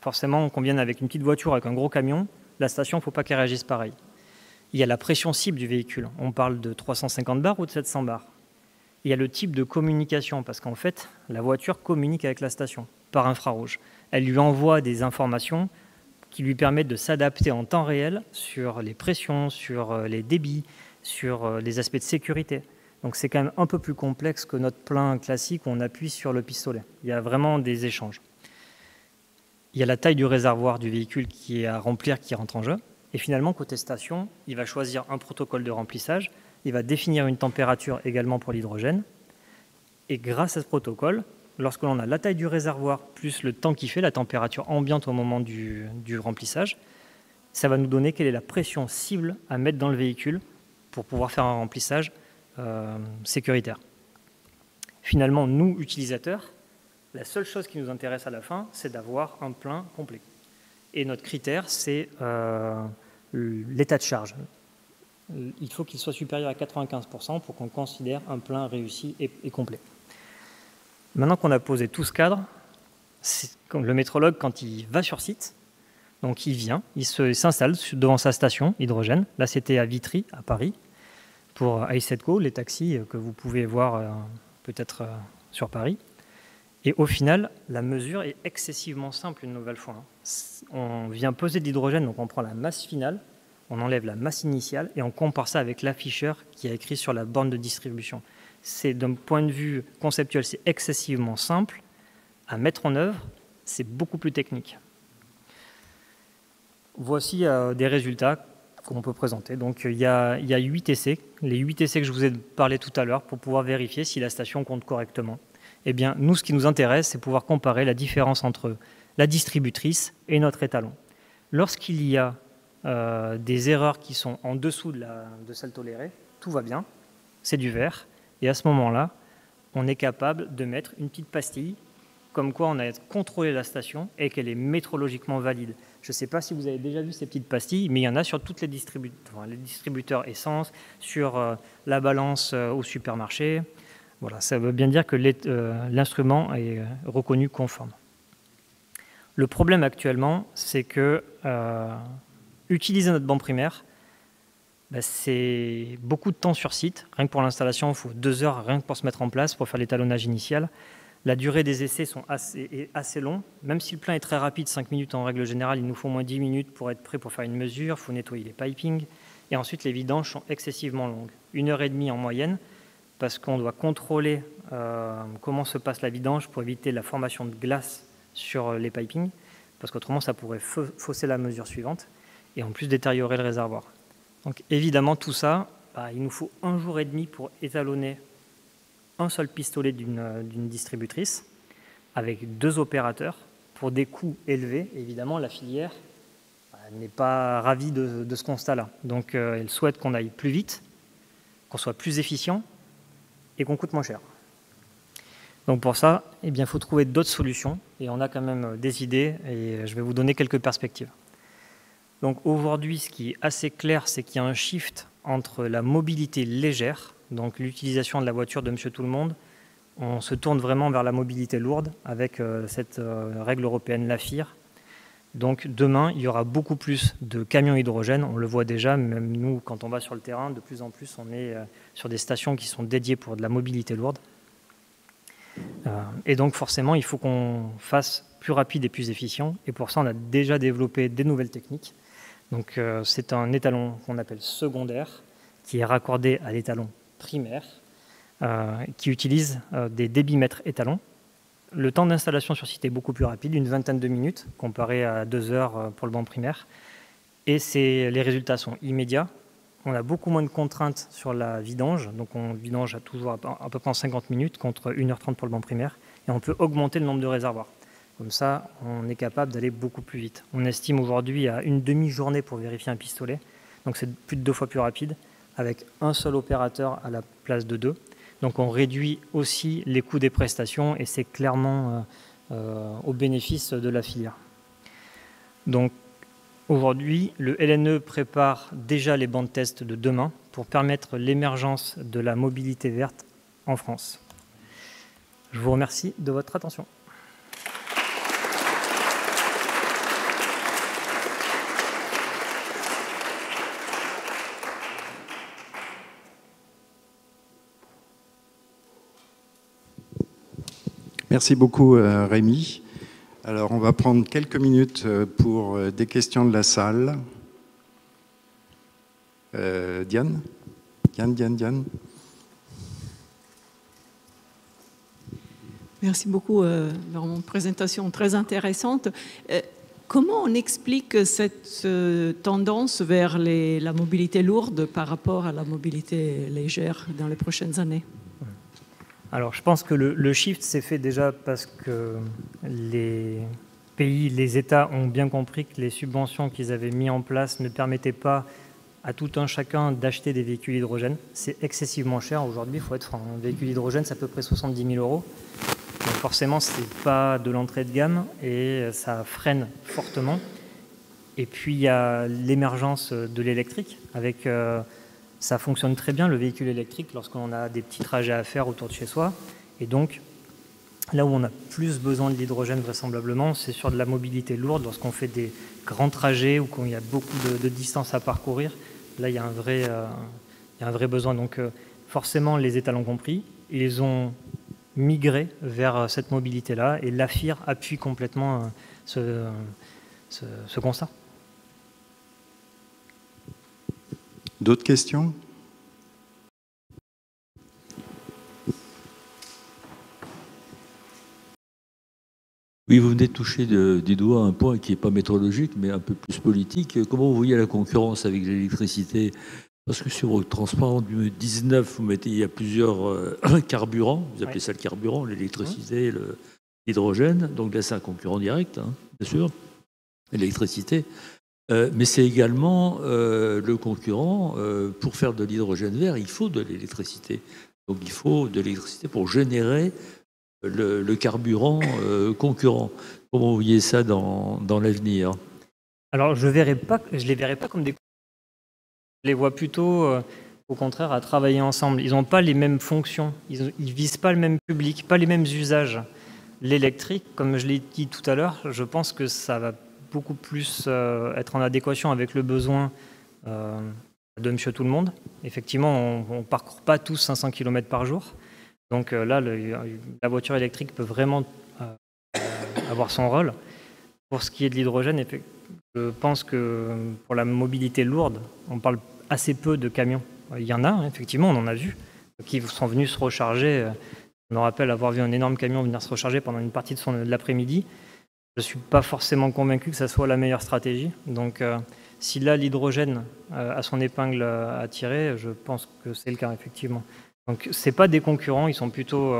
Forcément, qu'on vienne avec une petite voiture, avec un gros camion, la station, il ne faut pas qu'elle réagisse pareil. Il y a la pression cible du véhicule. On parle de 350 bars ou de 700 bars. Il y a le type de communication, parce qu'en fait, la voiture communique avec la station par infrarouge. Elle lui envoie des informations qui lui permettent de s'adapter en temps réel sur les pressions, sur les débits, sur les aspects de sécurité. Donc c'est quand même un peu plus complexe que notre plein classique où on appuie sur le pistolet. Il y a vraiment des échanges. Il y a la taille du réservoir du véhicule qui est à remplir, qui rentre en jeu. Et finalement, côté station, il va choisir un protocole de remplissage. Il va définir une température également pour l'hydrogène. Et grâce à ce protocole, lorsque l'on a la taille du réservoir plus le temps qu'il fait, la température ambiante au moment du remplissage, ça va nous donner quelle est la pression cible à mettre dans le véhicule pour pouvoir faire un remplissage sécuritaire. Finalement, nous, utilisateurs, la seule chose qui nous intéresse à la fin, c'est d'avoir un plein complet. Et notre critère, c'est l'état de charge. Il faut qu'il soit supérieur à 95% pour qu'on considère un plein réussi et complet. Maintenant qu'on a posé tout ce cadre, le métrologue, quand il va sur site, donc il vient, il s'installe devant sa station hydrogène. Là, c'était à Vitry, à Paris, pour i7Co, les taxis que vous pouvez voir peut-être sur Paris. Et au final, la mesure est excessivement simple une nouvelle fois. On vient peser de l'hydrogène, donc on prend la masse finale, on enlève la masse initiale et on compare ça avec l'afficheur qui a écrit sur la borne de distribution. C'est d'un point de vue conceptuel, c'est excessivement simple à mettre en œuvre, c'est beaucoup plus technique. Voici des résultats qu'on peut présenter. Donc il y a 8 essais, les 8 essais que je vous ai parlé tout à l'heure pour pouvoir vérifier si la station compte correctement. Eh bien, nous, ce qui nous intéresse, c'est pouvoir comparer la différence entre la distributrice et notre étalon. Lorsqu'il y a des erreurs qui sont en dessous de celles tolérées, tout va bien, c'est du vert, et à ce moment-là, on est capable de mettre une petite pastille, comme quoi on a contrôlé la station et qu'elle est métrologiquement valide. Je ne sais pas si vous avez déjà vu ces petites pastilles, mais il y en a sur tous les distributeurs essence, sur la balance au supermarché. Voilà, ça veut bien dire que l'instrument est reconnu conforme. Le problème actuellement, c'est que utiliser notre banc primaire, c'est beaucoup de temps sur site. Rien que pour l'installation, il faut 2 heures rien que pour se mettre en place, pour faire l'étalonnage initial. La durée des essais est assez longue. Même si le plein est très rapide, 5 minutes en règle générale, il nous faut au moins 10 minutes pour être prêt pour faire une mesure. Il faut nettoyer les pipings. Et ensuite, les vidanges sont excessivement longues. 1h30 en moyenne, parce qu'on doit contrôler comment se passe la vidange pour éviter la formation de glace sur les pipings, parce qu'autrement, ça pourrait fausser la mesure suivante et en plus détériorer le réservoir. Donc évidemment, tout ça, il nous faut 1 jour et demi pour étalonner un seul pistolet d'une distributrice avec 2 opérateurs pour des coûts élevés. Évidemment, la filière n'est pas ravie de ce constat-là. Donc elle souhaite qu'on aille plus vite, qu'on soit plus efficient et qu'on coûte moins cher. Donc pour ça, il faut trouver d'autres solutions et on a quand même des idées et je vais vous donner quelques perspectives. Donc aujourd'hui, ce qui est assez clair, c'est qu'il y a un shift entre la mobilité légère, donc l'utilisation de la voiture de Monsieur Tout-le-Monde. On se tourne vraiment vers la mobilité lourde avec cette règle européenne LAFIR. Donc demain, il y aura beaucoup plus de camions hydrogène. On le voit déjà, même nous, quand on va sur le terrain, de plus en plus, on est sur des stations qui sont dédiées pour de la mobilité lourde. Et donc forcément, il faut qu'on fasse plus rapide et plus efficient. Et pour ça, on a déjà développé des nouvelles techniques. Donc c'est un étalon qu'on appelle secondaire, qui est raccordé à l'étalon primaire, qui utilise des débitmètres étalons. Le temps d'installation sur site est beaucoup plus rapide, une vingtaine de minutes, comparé à 2 heures pour le banc primaire. Et les résultats sont immédiats. On a beaucoup moins de contraintes sur la vidange, donc on vidange toujours à peu près en 50 minutes contre 1h30 pour le banc primaire. Et on peut augmenter le nombre de réservoirs. Comme ça, on est capable d'aller beaucoup plus vite. On estime aujourd'hui à une demi-journée pour vérifier un pistolet. Donc c'est plus de 2 fois plus rapide, avec un seul opérateur à la place de 2. Donc on réduit aussi les coûts des prestations et c'est clairement au bénéfice de la filière. Donc aujourd'hui, le LNE prépare déjà les bancs de test de demain pour permettre l'émergence de la mobilité verte en France. Je vous remercie de votre attention. Merci beaucoup Rémi. Alors on va prendre quelques minutes pour des questions de la salle. Diane ? Diane. Merci beaucoup, vraiment, présentation très intéressante. Comment on explique cette tendance vers la mobilité lourde par rapport à la mobilité légère dans les prochaines années ? Alors, je pense que le shift s'est fait déjà parce que les pays, les États ont bien compris que les subventions qu'ils avaient mises en place ne permettaient pas à tout un chacun d'acheter des véhicules hydrogène. C'est excessivement cher aujourd'hui, il faut être franc. Un véhicule hydrogène, c'est à peu près 70 000 €. Donc forcément, ce n'est pas de l'entrée de gamme et ça freine fortement. Et puis, il y a l'émergence de l'électrique avec... ça fonctionne très bien, le véhicule électrique, lorsqu'on a des petits trajets à faire autour de chez soi. Et donc, là où on a plus besoin de l'hydrogène, vraisemblablement, c'est sur de la mobilité lourde, lorsqu'on fait des grands trajets ou qu'il y a beaucoup de distance à parcourir. Là, il y a un vrai besoin. Donc, forcément, les États l'ont compris. Ils ont migré vers cette mobilité-là. Et l'AFIR appuie complètement ce constat. D'autres questions ? Oui, vous venez de toucher du doigt un point qui n'est pas météorologique, mais un peu plus politique. Comment vous voyez la concurrence avec l'électricité? Parce que sur le transport du 19, vous mettez, il y a plusieurs carburants, vous appelez ça le carburant, l'électricité, l'hydrogène. Donc là, c'est un concurrent direct, hein, bien sûr, l'électricité. Mais c'est également le concurrent. Pour faire de l'hydrogène vert, il faut de l'électricité. Donc il faut de l'électricité pour générer le carburant concurrent. Comment vous voyez ça dans l'avenir? Alors, je les verrai pas comme des... Je les vois plutôt, au contraire, à travailler ensemble. Ils n'ont pas les mêmes fonctions, ils visent pas le même public, pas les mêmes usages. L'électrique, comme je l'ai dit tout à l'heure, je pense que ça va beaucoup plus être en adéquation avec le besoin de monsieur tout le monde. Effectivement, on ne parcourt pas tous 500 km par jour. Donc là, la voiture électrique peut vraiment avoir son rôle. Pour ce qui est de l'hydrogène, je pense que pour la mobilité lourde, on parle assez peu de camions. Il y en a, effectivement, on en a vu, qui sont venus se recharger. Je me rappelle avoir vu un énorme camion venir se recharger pendant une partie de l'après-midi. Je ne suis pas forcément convaincu que ça soit la meilleure stratégie. Donc, si là, l'hydrogène a son épingle à tirer, je pense que c'est le cas, effectivement. Donc, ce n'est pas des concurrents, ils sont plutôt,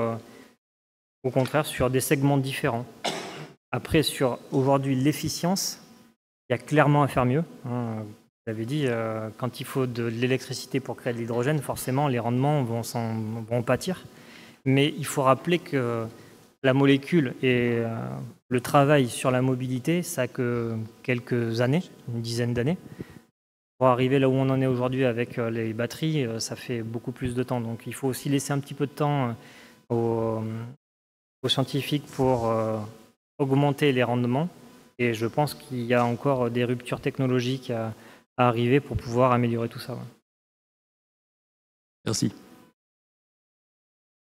au contraire, sur des segments différents. Après, sur aujourd'hui l'efficience, il y a clairement à faire mieux. Vous l'avez dit, quand il faut de l'électricité pour créer de l'hydrogène, forcément, les rendements vont pâtir. Mais il faut rappeler que la molécule et le travail sur la mobilité, ça n'a que quelques années, une dizaine d'années. Pour arriver là où on en est aujourd'hui avec les batteries, ça fait beaucoup plus de temps. Donc il faut aussi laisser un petit peu de temps aux scientifiques pour augmenter les rendements. Et je pense qu'il y a encore des ruptures technologiques à arriver pour pouvoir améliorer tout ça. Merci.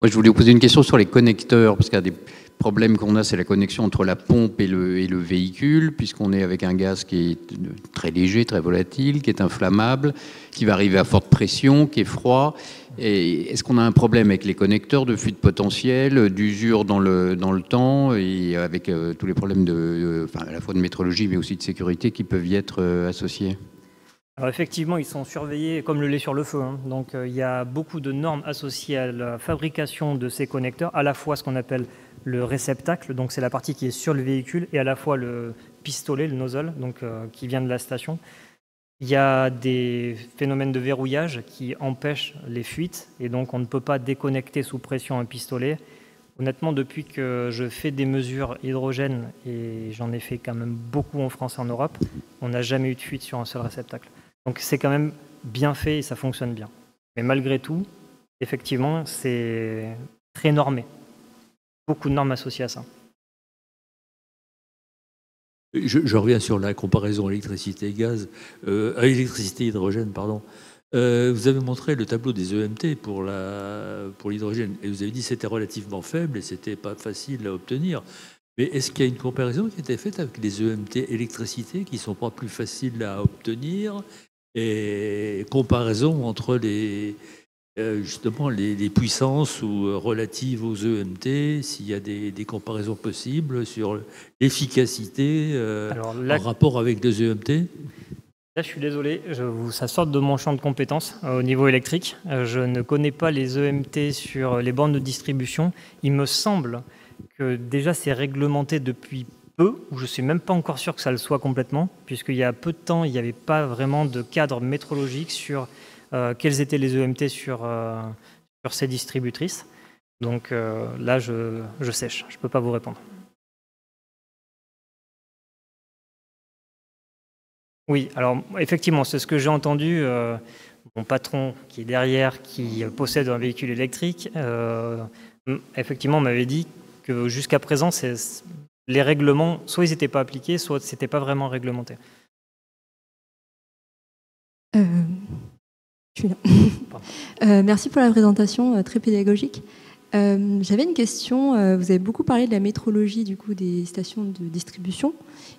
Moi, je voulais vous poser une question sur les connecteurs, parce qu'il y a des problèmes qu'on a, c'est la connexion entre la pompe et le véhicule, puisqu'on est avec un gaz qui est très léger, très volatile, qui est inflammable, qui va arriver à forte pression, qui est froid. Est-ce qu'on a un problème avec les connecteurs de fuite potentielle, d'usure dans le temps, et avec tous les problèmes à la fois de métrologie, mais aussi de sécurité qui peuvent y être associés? Alors effectivement, ils sont surveillés comme le lait sur le feu. Donc il y a beaucoup de normes associées à la fabrication de ces connecteurs, à la fois ce qu'on appelle le réceptacle, donc c'est la partie qui est sur le véhicule, et à la fois le pistolet, le nozzle, donc qui vient de la station. Il y a des phénomènes de verrouillage qui empêchent les fuites, et donc on ne peut pas déconnecter sous pression un pistolet. Honnêtement, depuis que je fais des mesures hydrogène, et j'en ai fait quand même beaucoup en France et en Europe, on n'a jamais eu de fuite sur un seul réceptacle. Donc c'est quand même bien fait et ça fonctionne bien. Mais malgré tout, effectivement, c'est très normé. Beaucoup de normes associées à ça. Je reviens sur la comparaison électricité-gaz, électricité-hydrogène, pardon. Vous avez montré le tableau des EMT pour l'hydrogène, et vous avez dit que c'était relativement faible et c'était pas facile à obtenir. Mais est-ce qu'il y a une comparaison qui a été faite avec les EMT électricité qui ne sont pas plus faciles à obtenir, et comparaison entre justement les puissances relatives aux EMT, s'il y a des comparaisons possibles sur l'efficacité en rapport avec les EMT? Là, je suis désolé, ça sort de mon champ de compétences au niveau électrique. Je ne connais pas les EMT sur les bornes de distribution. Il me semble que déjà c'est réglementé depuis peu, ou je ne suis même pas encore sûr que ça le soit complètement, puisqu'il y a peu de temps, il n'y avait pas vraiment de cadre métrologique sur quels étaient les EMT sur ces distributrices. Donc là, je sèche, je ne peux pas vous répondre. Oui, alors effectivement, c'est ce que j'ai entendu. Mon patron qui est derrière, qui possède un véhicule électrique, effectivement m'avait dit que jusqu'à présent, les règlements, soit ils n'étaient pas appliqués, soit ce n'était pas vraiment réglementé. Je suis là. Merci pour la présentation très pédagogique. J'avais une question. Vous avez beaucoup parlé de la métrologie du coup, des stations de distribution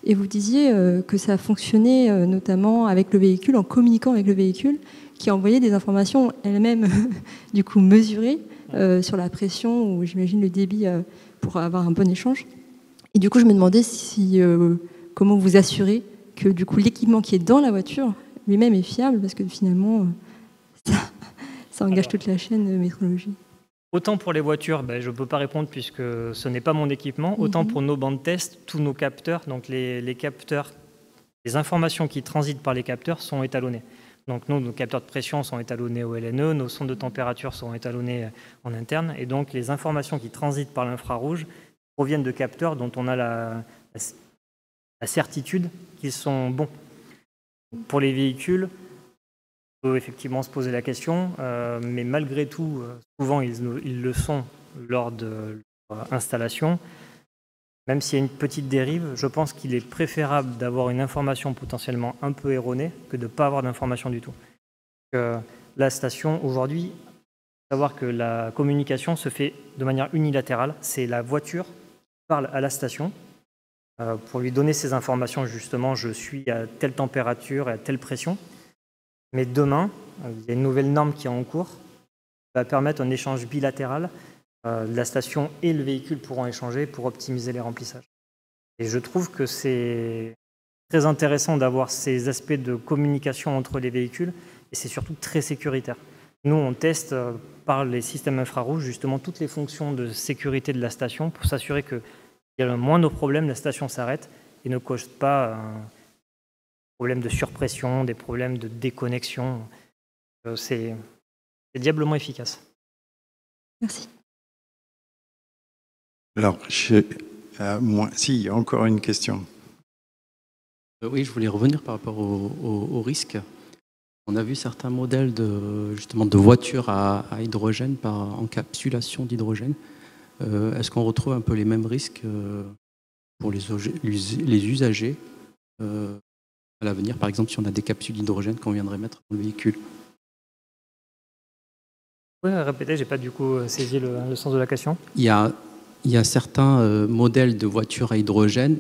et vous disiez que ça fonctionnait notamment avec le véhicule, en communiquant avec le véhicule, qui envoyait des informations elles-mêmes du coup mesurées sur la pression ou j'imagine le débit pour avoir un bon échange. Et du coup, je me demandais comment vous assurez que du coup l'équipement qui est dans la voiture lui-même est fiable, parce que finalement, ça engage toute la chaîne de métrologie. Autant pour les voitures, je ne peux pas répondre puisque ce n'est pas mon équipement. Autant pour nos bancs de test, tous nos capteurs, donc les capteurs, les informations qui transitent par les capteurs sont étalonnées. Donc nous, nos capteurs de pression sont étalonnés au LNE, nos sondes de température sont étalonnées en interne, et donc les informations qui transitent par l'infrarouge proviennent de capteurs dont on a la certitude qu'ils sont bons. Pour les véhicules, on peut effectivement se poser la question, mais malgré tout, souvent ils le sont lors de leur installation. Même s'il y a une petite dérive, je pense qu'il est préférable d'avoir une information potentiellement un peu erronée que de ne pas avoir d'information du tout. La station, aujourd'hui, il faut savoir que la communication se fait de manière unilatérale. C'est la voiture qui parle à la station pour lui donner ces informations, justement, je suis à telle température et à telle pression. Mais demain, il y a une nouvelle norme qui est en cours, qui va permettre un échange bilatéral. La station et le véhicule pourront échanger pour optimiser les remplissages. Et je trouve que c'est très intéressant d'avoir ces aspects de communication entre les véhicules, et c'est surtout très sécuritaire. Nous, on teste par les systèmes infrarouges justement toutes les fonctions de sécurité de la station pour s'assurer qu'il y a le moindre problème, la station s'arrête et ne cause pas un problème de surpression, des problèmes de déconnexion. C'est diablement efficace. Merci. Alors, si, encore une question. Oui, je voulais revenir par rapport au risque. On a vu certains modèles justement de voitures à hydrogène par encapsulation d'hydrogène. Est-ce qu'on retrouve un peu les mêmes risques pour les usagers à l'avenir? Par exemple, si on a des capsules d'hydrogène qu'on viendrait mettre dans le véhicule. Oui, répétez, je n'ai pas du coup saisi le sens de la question. Il y a certains modèles de voitures à hydrogène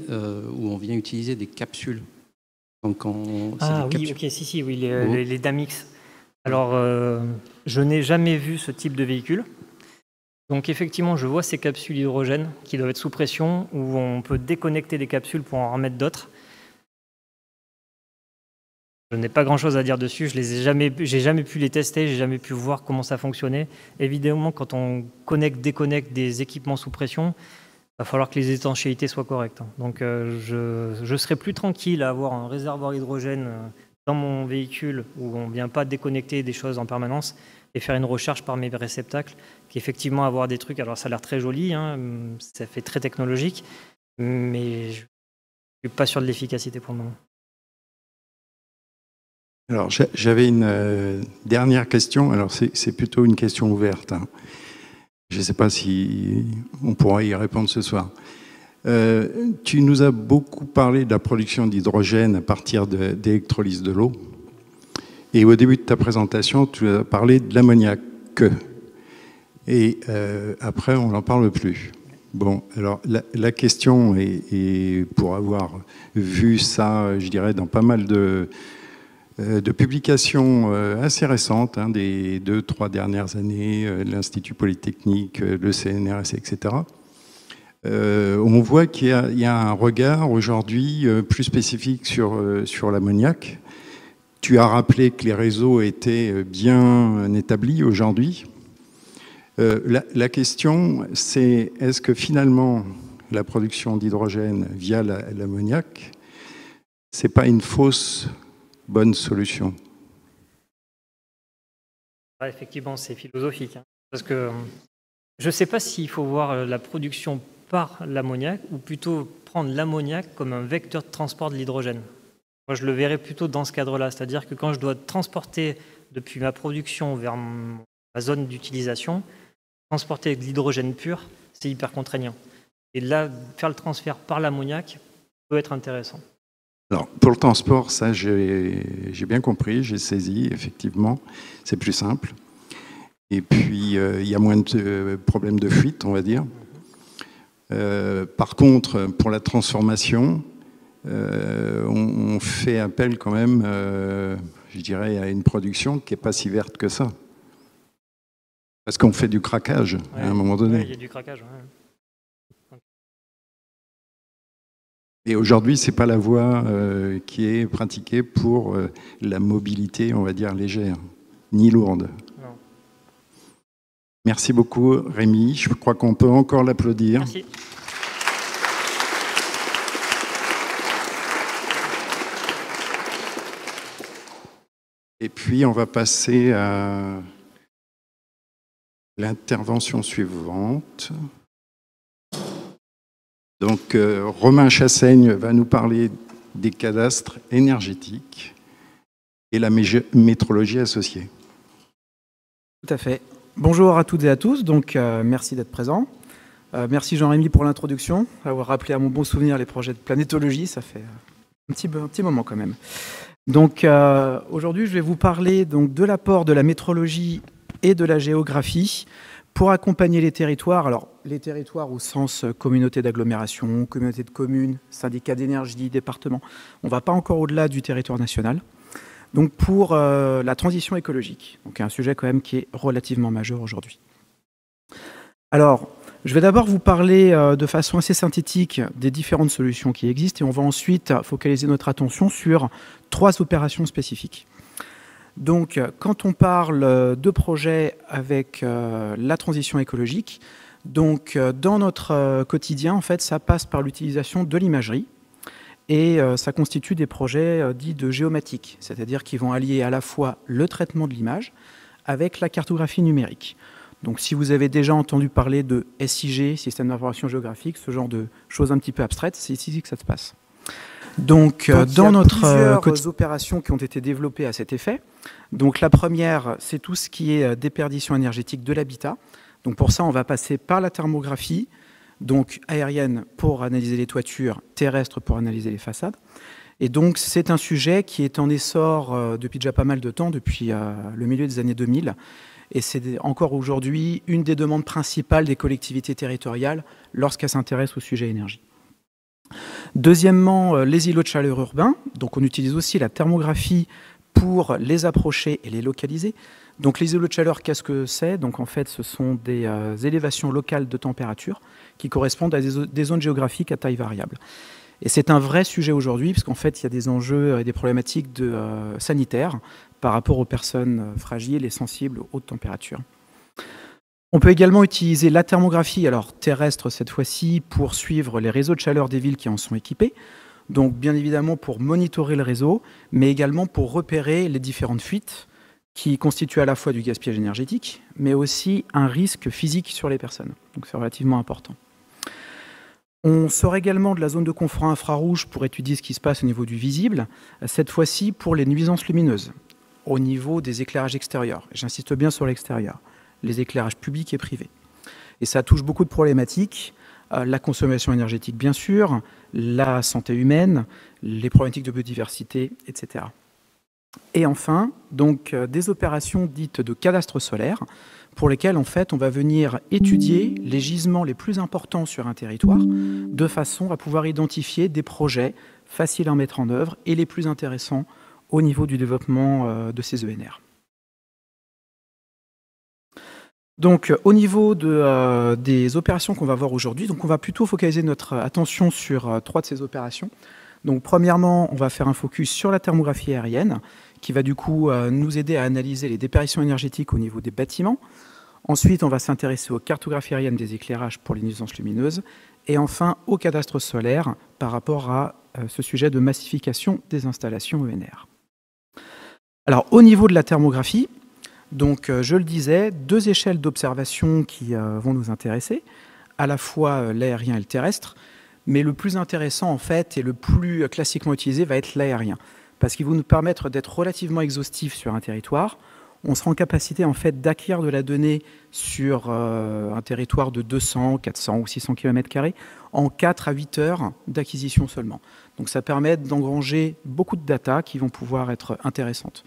où on vient utiliser des capsules. Donc oui, ok, oui, les Damix. Alors, je n'ai jamais vu ce type de véhicule. Donc, effectivement, je vois ces capsules hydrogène qui doivent être sous pression, où on peut déconnecter des capsules pour en remettre d'autres. Je n'ai pas grand-chose à dire dessus. J'ai jamais pu les tester, j'ai jamais pu voir comment ça fonctionnait. Évidemment, quand on déconnecte des équipements sous pression, il va falloir que les étanchéités soient correctes. Donc, je serai plus tranquille à avoir un réservoir hydrogène dans mon véhicule où on ne vient pas déconnecter des choses en permanence et faire une recharge par mes réceptacles, qu'effectivement avoir des trucs. Alors, ça a l'air très joli, hein, ça fait très technologique, mais je ne suis pas sûr de l'efficacité pour le moment. Alors, j'avais une dernière question. Alors, c'est plutôt une question ouverte, hein. Je ne sais pas si on pourra y répondre ce soir. Tu nous as beaucoup parlé de la production d'hydrogène à partir d'électrolyse de l'eau. Et au début de ta présentation, tu as parlé de l'ammoniac. Et après, on n'en parle plus. Bon, alors la question est, pour avoir vu ça, je dirais, dans pas mal de publications assez récentes, hein, des 2-3 dernières années, l'Institut Polytechnique, le CNRS, etc. On voit qu'il y a un regard aujourd'hui plus spécifique sur l'ammoniac. Tu as rappelé que les réseaux étaient bien établis aujourd'hui. La question, c'est est-ce que finalement la production d'hydrogène via l'ammoniac, c'est pas une fausse bonne solution? Effectivement, c'est philosophique, hein, parce que je ne sais pas s'il faut voir la production par l'ammoniac ou plutôt prendre l'ammoniac comme un vecteur de transport de l'hydrogène. Moi, je le verrais plutôt dans ce cadre-là, c'est-à-dire que quand je dois transporter depuis ma production vers ma zone d'utilisation, transporter de l'hydrogène pur, c'est hyper contraignant. Et là, faire le transfert par l'ammoniac peut être intéressant. Alors, pour le transport, ça, j'ai bien compris, j'ai saisi, effectivement, c'est plus simple. Et puis, il y a moins de problèmes de fuite, on va dire. Par contre, pour la transformation, on fait appel quand même, je dirais, à une production qui n'est pas si verte que ça. Parce qu'on fait du craquage, à un moment donné. Oui, il y a du craquage, ouais. Et aujourd'hui, ce n'est pas la voie qui est pratiquée pour la mobilité, on va dire, légère, ni lourde. Non. Merci beaucoup, Rémi. Je crois qu'on peut encore l'applaudir. Merci. Et puis, on va passer à l'intervention suivante. Donc, Romain Chassaigne va nous parler des cadastres énergétiques et la métrologie associée. Tout à fait. Bonjour à toutes et à tous. Donc, merci d'être présent. Merci Jean-Rémy pour l'introduction, avoir rappelé à mon bon souvenir les projets de planétologie. Ça fait un petit moment quand même. Donc, aujourd'hui, je vais vous parler donc, de l'apport de la métrologie et de la géographie pour accompagner les territoires. Alors, les territoires au sens communauté d'agglomération, communauté de communes, syndicat d'énergie, département. On ne va pas encore au-delà du territoire national. Donc, pour la transition écologique. Donc, un sujet quand même qui est relativement majeur aujourd'hui. Alors, je vais d'abord vous parler de façon assez synthétique des différentes solutions qui existent et on va ensuite focaliser notre attention sur 3 opérations spécifiques. Donc, quand on parle de projets avec la transition écologique, donc dans notre quotidien, en fait, ça passe par l'utilisation de l'imagerie et ça constitue des projets dits de géomatique, c'est-à-dire qu'ils vont allier à la fois le traitement de l'image avec la cartographie numérique. Donc, si vous avez déjà entendu parler de SIG, Système d'information géographique, ce genre de choses un petit peu abstraites, c'est ici que ça se passe. Donc dans notre plusieurs opérations qui ont été développées à cet effet. Donc, la première, c'est tout ce qui est déperdition énergétique de l'habitat. Donc, pour ça, on va passer par la thermographie, donc aérienne pour analyser les toitures, terrestre pour analyser les façades. Et donc, c'est un sujet qui est en essor depuis déjà pas mal de temps, depuis le milieu des années 2000. Et c'est encore aujourd'hui une des demandes principales des collectivités territoriales lorsqu'elles s'intéressent au sujet énergie. Deuxièmement, les îlots de chaleur urbains. Donc, on utilise aussi la thermographie pour les approcher et les localiser. Donc, les îlots de chaleur, qu'est-ce que c'est? Donc, en fait, ce sont des élévations locales de température qui correspondent à des zones géographiques à taille variable. Et c'est un vrai sujet aujourd'hui, parce qu'en fait, il y a des enjeux et des problématiques sanitaires par rapport aux personnes fragiles et sensibles aux hautes températures. On peut également utiliser la thermographie, alors terrestre cette fois-ci, pour suivre les réseaux de chaleur des villes qui en sont équipés. Donc, bien évidemment, pour monitorer le réseau, mais également pour repérer les différentes fuites qui constituent à la fois du gaspillage énergétique, mais aussi un risque physique sur les personnes. Donc, c'est relativement important. On sort également de la zone de confort infrarouge pour étudier ce qui se passe au niveau du visible, cette fois-ci pour les nuisances lumineuses, au niveau des éclairages extérieurs. J'insiste bien sur l'extérieur, les éclairages publics et privés. Et ça touche beaucoup de problématiques, la consommation énergétique bien sûr, la santé humaine, les problématiques de biodiversité, etc. Et enfin, donc, des opérations dites de cadastre solaire, pour lesquelles en fait on va venir étudier les gisements les plus importants sur un territoire, de façon à pouvoir identifier des projets faciles à mettre en œuvre et les plus intéressants au niveau du développement de ces ENR. Donc, au niveau des opérations qu'on va voir aujourd'hui, donc on va plutôt focaliser notre attention sur 3 de ces opérations. Donc, premièrement, on va faire un focus sur la thermographie aérienne, qui va du coup nous aider à analyser les déparitions énergétiques au niveau des bâtiments. Ensuite, on va s'intéresser aux cartographies aériennes des éclairages pour les nuisances lumineuses. Et enfin, au cadastre solaire par rapport à ce sujet de massification des installations ENR. Alors, au niveau de la thermographie, donc, je le disais, 2 échelles d'observation qui vont nous intéresser, à la fois l'aérien et le terrestre, mais le plus intéressant, en fait, et le plus classiquement utilisé va être l'aérien, parce qu'il va nous permettre d'être relativement exhaustif sur un territoire. On sera en capacité, en fait, d'acquérir de la donnée sur un territoire de 200, 400 ou 600 km² en 4 à 8 heures d'acquisition seulement. Donc, ça permet d'engranger beaucoup de data qui vont pouvoir être intéressantes.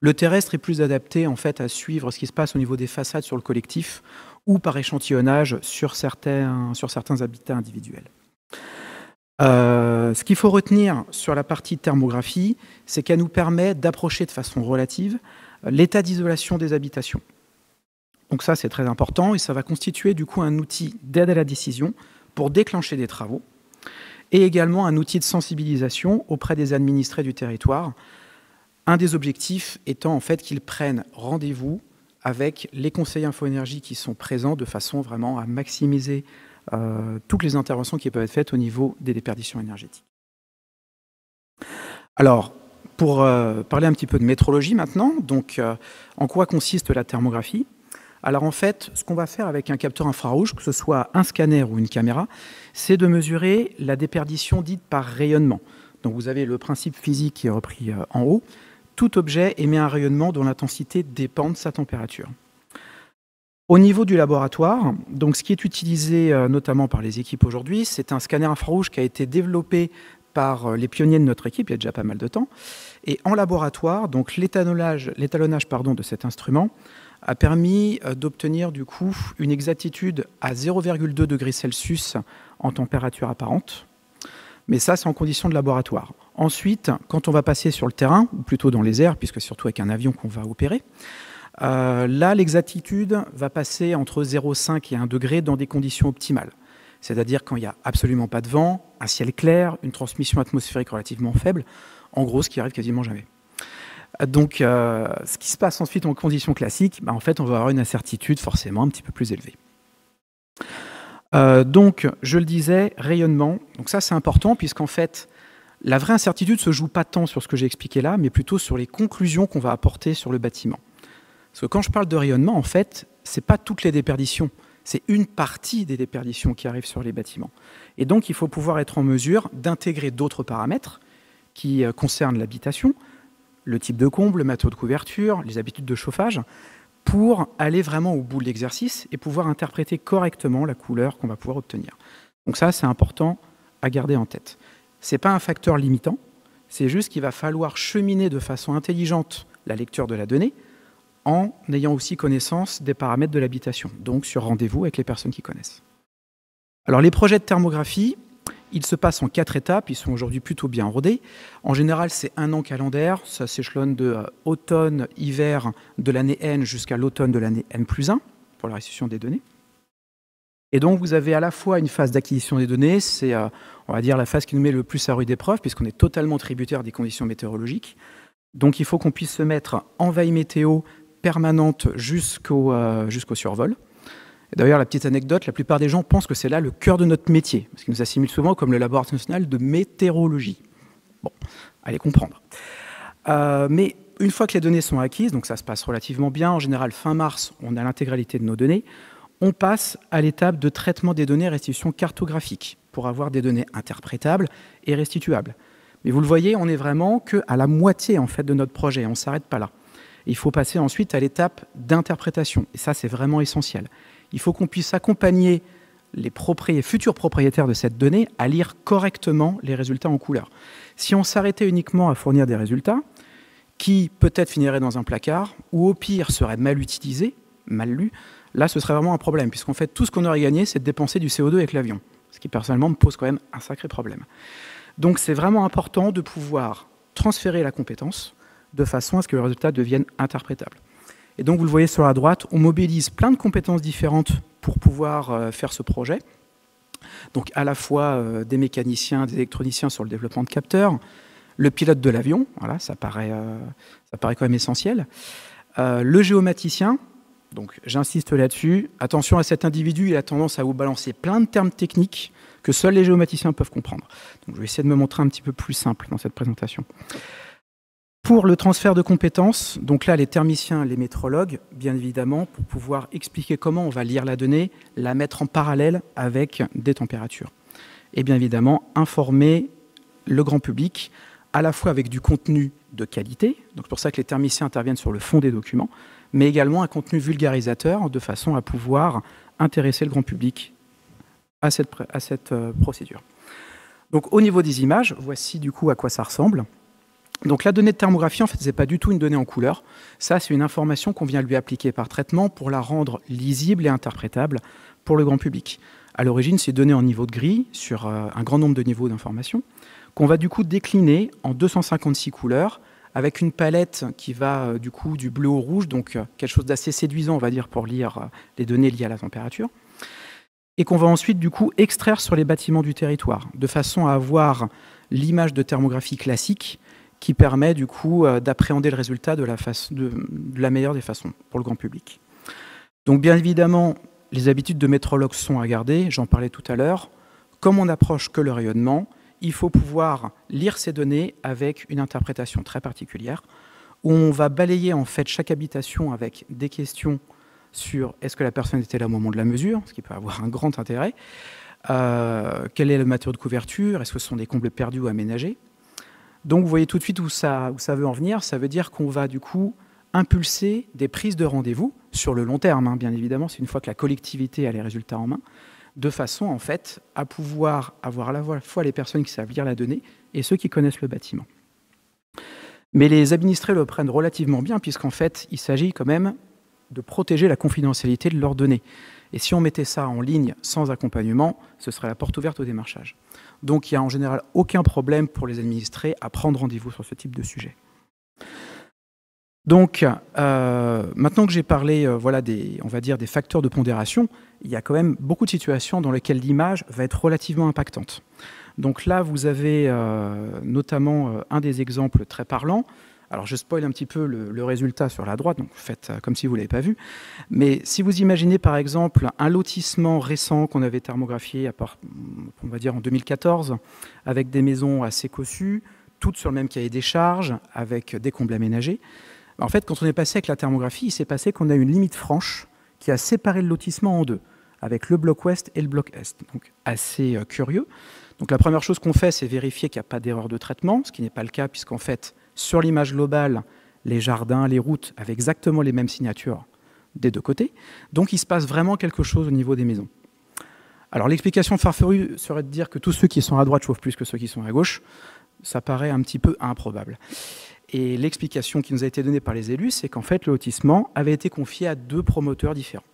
Le terrestre est plus adapté en fait à suivre ce qui se passe au niveau des façades sur le collectif ou par échantillonnage sur certains habitats individuels. Ce qu'il faut retenir sur la partie thermographie, c'est qu'elle nous permet d'approcher de façon relative l'état d'isolation des habitations. Donc ça, c'est très important et ça va constituer du coup un outil d'aide à la décision pour déclencher des travaux. et également un outil de sensibilisation auprès des administrés du territoire. Un des objectifs étant en fait qu'ils prennent rendez-vous avec les conseillers info-énergie qui sont présents de façon vraiment à maximiser toutes les interventions qui peuvent être faites au niveau des déperditions énergétiques. Alors, pour parler un petit peu de métrologie maintenant, donc en quoi consiste la thermographie? Alors en fait, ce qu'on va faire avec un capteur infrarouge, que ce soit un scanner ou une caméra, c'est de mesurer la déperdition dite par rayonnement. Donc vous avez le principe physique qui est repris en haut. Tout objet émet un rayonnement dont l'intensité dépend de sa température. Au niveau du laboratoire, donc ce qui est utilisé notamment par les équipes aujourd'hui, c'est un scanner infrarouge qui a été développé par les pionniers de notre équipe il y a déjà pas mal de temps. Et en laboratoire, donc l'étalonnage de cet instrument a permis d'obtenir du coup une exactitude à 0,2 degrés Celsius en température apparente. Mais ça, c'est en condition de laboratoire. Ensuite, quand on va passer sur le terrain, ou plutôt dans les airs, puisque c'est surtout avec un avion qu'on va opérer, là, l'exactitude va passer entre 0,5 et 1 degré dans des conditions optimales. C'est-à-dire quand il n'y a absolument pas de vent, un ciel clair, une transmission atmosphérique relativement faible, en gros, ce qui arrive quasiment jamais. Donc, ce qui se passe ensuite en conditions classiques, en fait, on va avoir une incertitude forcément un petit peu plus élevée. Donc, je le disais, rayonnement. Donc ça, c'est important puisqu'en fait, la vraie incertitude ne se joue pas tant sur ce que j'ai expliqué là, mais plutôt sur les conclusions qu'on va apporter sur le bâtiment. Parce que quand je parle de rayonnement, en fait, ce n'est pas toutes les déperditions. C'est une partie des déperditions qui arrivent sur les bâtiments. Et donc, il faut pouvoir être en mesure d'intégrer d'autres paramètres qui concernent l'habitation, le type de comble, le matériau de couverture, les habitudes de chauffage, pour aller vraiment au bout de l'exercice et pouvoir interpréter correctement la couleur qu'on va pouvoir obtenir. Donc ça, c'est important à garder en tête. Ce n'est pas un facteur limitant, c'est juste qu'il va falloir cheminer de façon intelligente la lecture de la donnée en ayant aussi connaissance des paramètres de l'habitation, donc sur rendez-vous avec les personnes qui connaissent. Alors les projets de thermographie, ils se passent en 4 étapes, ils sont aujourd'hui plutôt bien rodés. En général, c'est 1 an calendaire, ça s'échelonne de automne, hiver de l'année N jusqu'à l'automne de l'année N+1 pour la restitution des données. Et donc vous avez à la fois une phase d'acquisition des données, c'est on va dire la phase qui nous met le plus à rude épreuve puisqu'on est totalement tributaire des conditions météorologiques. Donc il faut qu'on puisse se mettre en veille météo permanente jusqu'au survol. D'ailleurs, la petite anecdote, la plupart des gens pensent que c'est là le cœur de notre métier, parce qu'ils nous assimilent souvent comme le laboratoire national de météorologie. Bon, allez comprendre. Mais une fois que les données sont acquises, donc ça se passe relativement bien, en général fin mars, on a l'intégralité de nos données, on passe à l'étape de traitement des données et restitution cartographique, pour avoir des données interprétables et restituables. Mais vous le voyez, on n'est vraiment qu'à la moitié en fait, de notre projet, on ne s'arrête pas là. Il faut passer ensuite à l'étape d'interprétation, et ça c'est vraiment essentiel. Il faut qu'on puisse accompagner les futurs propriétaires de cette donnée à lire correctement les résultats en couleur. Si on s'arrêtait uniquement à fournir des résultats, qui peut-être finiraient dans un placard, ou au pire seraient mal utilisés, mal lus, là ce serait vraiment un problème, puisqu'en fait tout ce qu'on aurait gagné, c'est de dépenser du CO2 avec l'avion, ce qui personnellement me pose quand même un sacré problème. Donc c'est vraiment important de pouvoir transférer la compétence de façon à ce que le résultat devienne interprétable. Et donc, vous le voyez sur la droite, on mobilise plein de compétences différentes pour pouvoir faire ce projet. Donc, à la fois des mécaniciens, des électroniciens sur le développement de capteurs, le pilote de l'avion, voilà, ça paraît quand même essentiel. Le géomaticien, donc j'insiste là-dessus, attention à cet individu, il a tendance à vous balancer plein de termes techniques que seuls les géomaticiens peuvent comprendre. Donc, je vais essayer de me montrer un petit peu plus simple dans cette présentation. Pour le transfert de compétences, donc là les thermiciens, les métrologues, bien évidemment, pour pouvoir expliquer comment on va lire la donnée, la mettre en parallèle avec des températures. Et bien évidemment, informer le grand public, à la fois avec du contenu de qualité, donc c'est pour ça que les thermiciens interviennent sur le fond des documents, mais également un contenu vulgarisateur de façon à pouvoir intéresser le grand public à cette procédure. Donc au niveau des images, voici du coup à quoi ça ressemble. Donc la donnée de thermographie, en fait, ce n'est pas du tout une donnée en couleur. Ça, c'est une information qu'on vient lui appliquer par traitement pour la rendre lisible et interprétable pour le grand public. À l'origine, c'est donné en niveau de gris sur un grand nombre de niveaux d'information qu'on va du coup décliner en 256 couleurs avec une palette qui va du coup du bleu au rouge, donc quelque chose d'assez séduisant, on va dire, pour lire les données liées à la température. et qu'on va ensuite du coup extraire sur les bâtiments du territoire, de façon à avoir l'image de thermographie classique qui permet du coup d'appréhender le résultat de la meilleure des façons pour le grand public. Donc bien évidemment, les habitudes de météorologue sont à garder, j'en parlais tout à l'heure. Comme on n'approche que le rayonnement, il faut pouvoir lire ces données avec une interprétation très particulière, où on va balayer en fait chaque habitation avec des questions sur est-ce que la personne était là au moment de la mesure, ce qui peut avoir un grand intérêt, quel est le matériau de couverture, est-ce que ce sont des combles perdus ou aménagés. Donc vous voyez tout de suite où ça veut en venir, ça veut dire qu'on va du coup impulser des prises de rendez-vous sur le long terme, hein, bien évidemment, c'est une fois que la collectivité a les résultats en main, de façon en fait à pouvoir avoir à la fois les personnes qui savent lire la donnée et ceux qui connaissent le bâtiment. Mais les administrés le prennent relativement bien, puisqu'en fait, il s'agit quand même de protéger la confidentialité de leurs données. Et si on mettait ça en ligne sans accompagnement, ce serait la porte ouverte au démarchage. Donc il n'y a en général aucun problème pour les administrés à prendre rendez-vous sur ce type de sujet. Donc, maintenant que j'ai parlé voilà, on va dire des facteurs de pondération, il y a quand même beaucoup de situations dans lesquelles l'image va être relativement impactante. Donc là, vous avez notamment un des exemples très parlants. Alors, je spoil un petit peu le résultat sur la droite, donc faites comme si vous ne l'avez pas vu. Mais si vous imaginez, par exemple, un lotissement récent qu'on avait thermographié, on va dire en 2014, avec des maisons assez cossues, toutes sur le même cahier des charges, avec des combles aménagés. En fait, quand on est passé avec la thermographie, il s'est passé qu'on a une limite franche qui a séparé le lotissement en deux, avec le bloc ouest et le bloc est. Donc, assez curieux. Donc, la première chose qu'on fait, c'est vérifier qu'il n'y a pas d'erreur de traitement, ce qui n'est pas le cas, puisqu'en fait, sur l'image globale, les jardins, les routes avaient exactement les mêmes signatures des deux côtés. Donc, il se passe vraiment quelque chose au niveau des maisons. Alors, l'explication farfelue serait de dire que tous ceux qui sont à droite chauffent plus que ceux qui sont à gauche. Ça paraît un petit peu improbable. Et l'explication qui nous a été donnée par les élus, c'est qu'en fait, le lotissement avait été confié à deux promoteurs différents.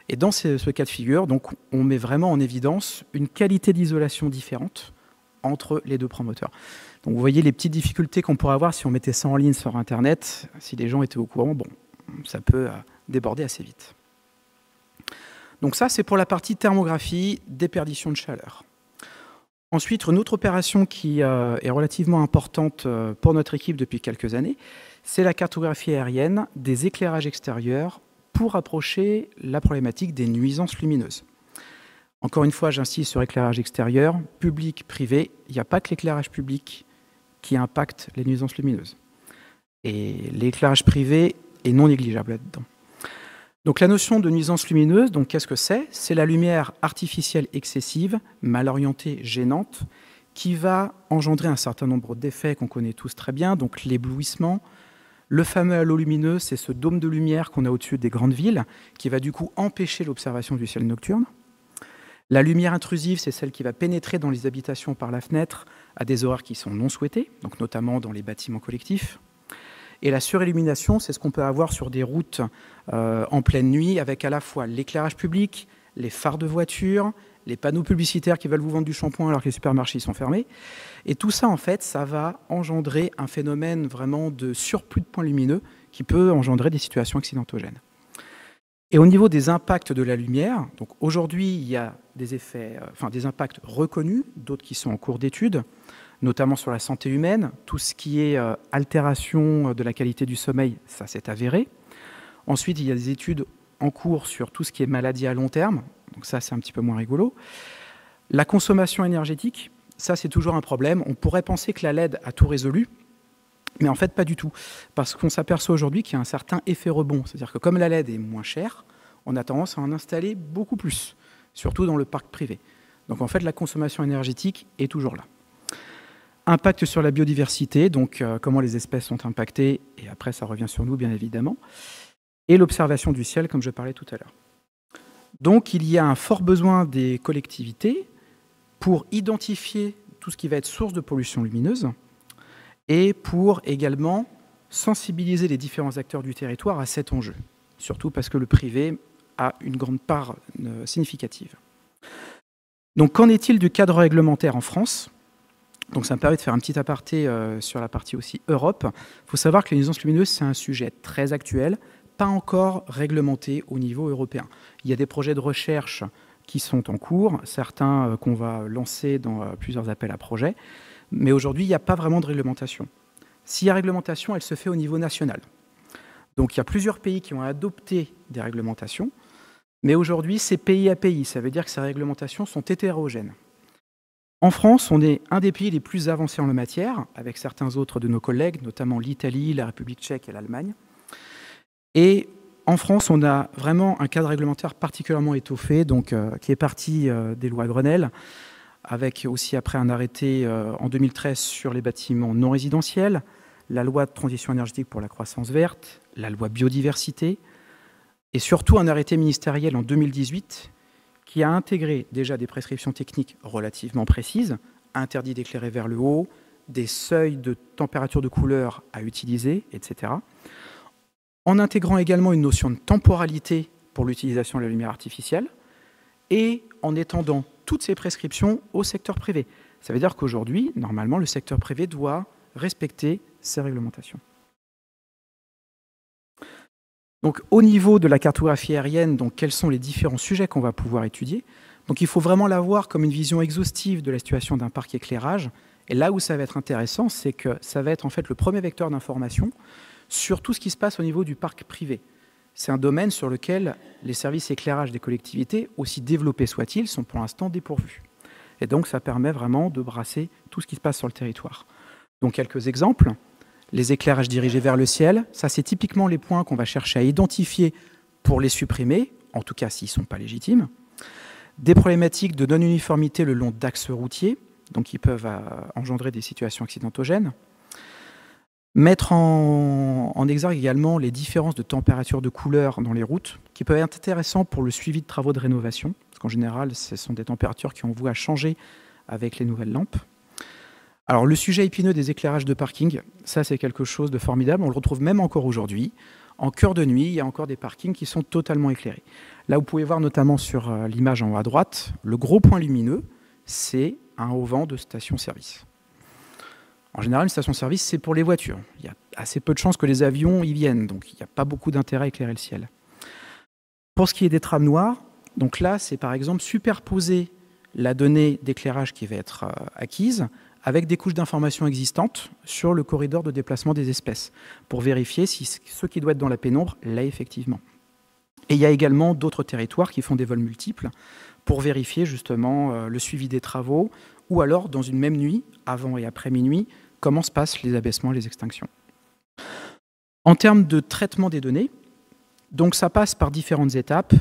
Et dans ce cas de figure, donc, on met vraiment en évidence une qualité d'isolation différente entre les deux promoteurs. Donc vous voyez les petites difficultés qu'on pourrait avoir si on mettait ça en ligne sur Internet, si les gens étaient au courant, bon, ça peut déborder assez vite. Donc ça, c'est pour la partie thermographie, déperdition de chaleur. Ensuite, une autre opération qui est relativement importante pour notre équipe depuis quelques années, c'est la cartographie aérienne des éclairages extérieurs pour approcher la problématique des nuisances lumineuses. Encore une fois, j'insiste sur éclairage extérieur, public, privé. Il n'y a pas que l'éclairage public qui impacte les nuisances lumineuses. Et l'éclairage privé est non négligeable là-dedans. Donc la notion de nuisance lumineuse, donc qu'est-ce que c'est ? C'est la lumière artificielle excessive, mal orientée, gênante, qui va engendrer un certain nombre d'effets qu'on connaît tous très bien, donc l'éblouissement. Le fameux halo lumineux, c'est ce dôme de lumière qu'on a au-dessus des grandes villes, qui va du coup empêcher l'observation du ciel nocturne. La lumière intrusive, c'est celle qui va pénétrer dans les habitations par la fenêtre à des horaires qui sont non souhaités, donc notamment dans les bâtiments collectifs. Et la surillumination, c'est ce qu'on peut avoir sur des routes en pleine nuit, avec à la fois l'éclairage public, les phares de voiture, les panneaux publicitaires qui veulent vous vendre du shampoing alors que les supermarchés sont fermés. Et tout ça, en fait, ça va engendrer un phénomène vraiment de surplus de points lumineux qui peut engendrer des situations accidentogènes. Et au niveau des impacts de la lumière, donc aujourd'hui, il y a des effets, des impacts reconnus, d'autres qui sont en cours d'étude, notamment sur la santé humaine. Tout ce qui est altération de la qualité du sommeil, ça s'est avéré. Ensuite, il y a des études en cours sur tout ce qui est maladie à long terme, donc ça, c'est un petit peu moins rigolo. La consommation énergétique, ça, c'est toujours un problème. On pourrait penser que la LED a tout résolu, mais en fait, pas du tout. Parce qu'on s'aperçoit aujourd'hui qu'il y a un certain effet rebond. C'est-à-dire que comme la LED est moins chère, on a tendance à en installer beaucoup plus, surtout dans le parc privé. Donc en fait, la consommation énergétique est toujours là. Impact sur la biodiversité, donc comment les espèces sont impactées, et après ça revient sur nous bien évidemment, et l'observation du ciel comme je parlais tout à l'heure. Donc il y a un fort besoin des collectivités pour identifier tout ce qui va être source de pollution lumineuse et pour également sensibiliser les différents acteurs du territoire à cet enjeu, surtout parce que le privé a une grande part significative. Donc qu'en est-il du cadre réglementaire en France ? Donc ça me permet de faire un petit aparté sur la partie aussi Europe. Il faut savoir que les nuisances lumineuses, c'est un sujet très actuel, pas encore réglementé au niveau européen. Il y a des projets de recherche qui sont en cours, certains qu'on va lancer dans plusieurs appels à projets. Mais aujourd'hui, il n'y a pas vraiment de réglementation. S'il y a réglementation, elle se fait au niveau national. Donc il y a plusieurs pays qui ont adopté des réglementations, mais aujourd'hui, c'est pays à pays. Ça veut dire que ces réglementations sont hétérogènes. En France, on est un des pays les plus avancés en la matière, avec certains autres de nos collègues, notamment l'Italie, la République tchèque et l'Allemagne. Et en France, on a vraiment un cadre réglementaire particulièrement étoffé, donc, qui est parti des lois Grenelle, avec aussi après un arrêté en 2013 sur les bâtiments non résidentiels, la loi de transition énergétique pour la croissance verte, la loi biodiversité, et surtout un arrêté ministériel en 2018 qui a intégré déjà des prescriptions techniques relativement précises, interdit d'éclairer vers le haut, des seuils de température de couleur à utiliser, etc., en intégrant également une notion de temporalité pour l'utilisation de la lumière artificielle, et en étendant toutes ces prescriptions au secteur privé. Ça veut dire qu'aujourd'hui, normalement, le secteur privé doit respecter ces réglementations. Donc, au niveau de la cartographie aérienne, donc, quels sont les différents sujets qu'on va pouvoir étudier? Donc, il faut vraiment la voir comme une vision exhaustive de la situation d'un parc éclairage. Et là où ça va être intéressant, c'est que ça va être en fait le premier vecteur d'information sur tout ce qui se passe au niveau du parc privé. C'est un domaine sur lequel les services éclairage des collectivités, aussi développés soient-ils, sont pour l'instant dépourvus. Et donc, ça permet vraiment de brasser tout ce qui se passe sur le territoire. Donc, quelques exemples. Les éclairages dirigés vers le ciel, ça, c'est typiquement les points qu'on va chercher à identifier pour les supprimer, en tout cas s'ils ne sont pas légitimes. Des problématiques de non-uniformité le long d'axes routiers, donc qui peuvent engendrer des situations accidentogènes. Mettre en exergue également les différences de température de couleur dans les routes, qui peuvent être intéressants pour le suivi de travaux de rénovation, parce qu'en général, ce sont des températures qui ont voulu à changer avec les nouvelles lampes. Alors, le sujet épineux des éclairages de parking, ça, c'est quelque chose de formidable. On le retrouve même encore aujourd'hui. En cœur de nuit, il y a encore des parkings qui sont totalement éclairés. Là, vous pouvez voir notamment sur l'image en haut à droite, le gros point lumineux, c'est un auvent de station-service. En général, une station-service, c'est pour les voitures. Il y a assez peu de chances que les avions y viennent, donc il n'y a pas beaucoup d'intérêt à éclairer le ciel. Pour ce qui est des trames noires, donc là, c'est par exemple superposer la donnée d'éclairage qui va être acquise avec des couches d'informations existantes sur le corridor de déplacement des espèces, pour vérifier si ce qui doit être dans la pénombre l'est effectivement. Et il y a également d'autres territoires qui font des vols multiples pour vérifier justement le suivi des travaux, ou alors dans une même nuit, avant et après minuit, comment se passent les abaissements et les extinctions. En termes de traitement des données, donc ça passe par différentes étapes,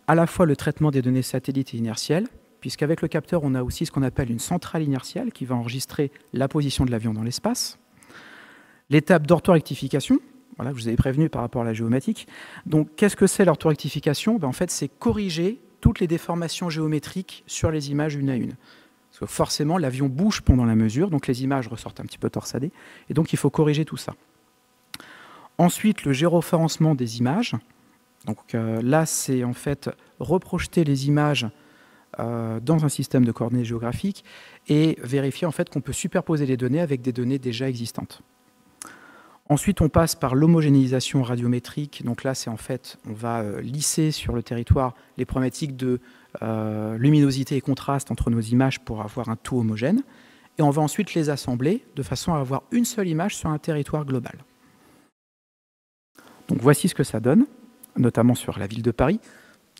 à la fois le traitement des données satellites et inertielles, puisqu'avec le capteur, on a aussi ce qu'on appelle une centrale inertielle qui va enregistrer la position de l'avion dans l'espace. L'étape d'orthorectification, voilà, je vous avais prévenu par rapport à la géométrique. Donc, qu'est-ce que c'est l'orthorectification? En fait, c'est corriger toutes les déformations géométriques sur les images une à une. Parce que forcément, l'avion bouge pendant la mesure, donc les images ressortent un petit peu torsadées, et donc il faut corriger tout ça. Ensuite, le géoréférencement des images. Donc là, c'est en fait reprojeter les images dans un système de coordonnées géographiques et vérifier en fait qu'on peut superposer les données avec des données déjà existantes. Ensuite, on passe par l'homogénéisation radiométrique. Donc là, c'est en fait, on va lisser sur le territoire les problématiques de luminosité et contraste entre nos images pour avoir un tout homogène. Et on va ensuite les assembler de façon à avoir une seule image sur un territoire global. Donc voici ce que ça donne, notamment sur la ville de Paris.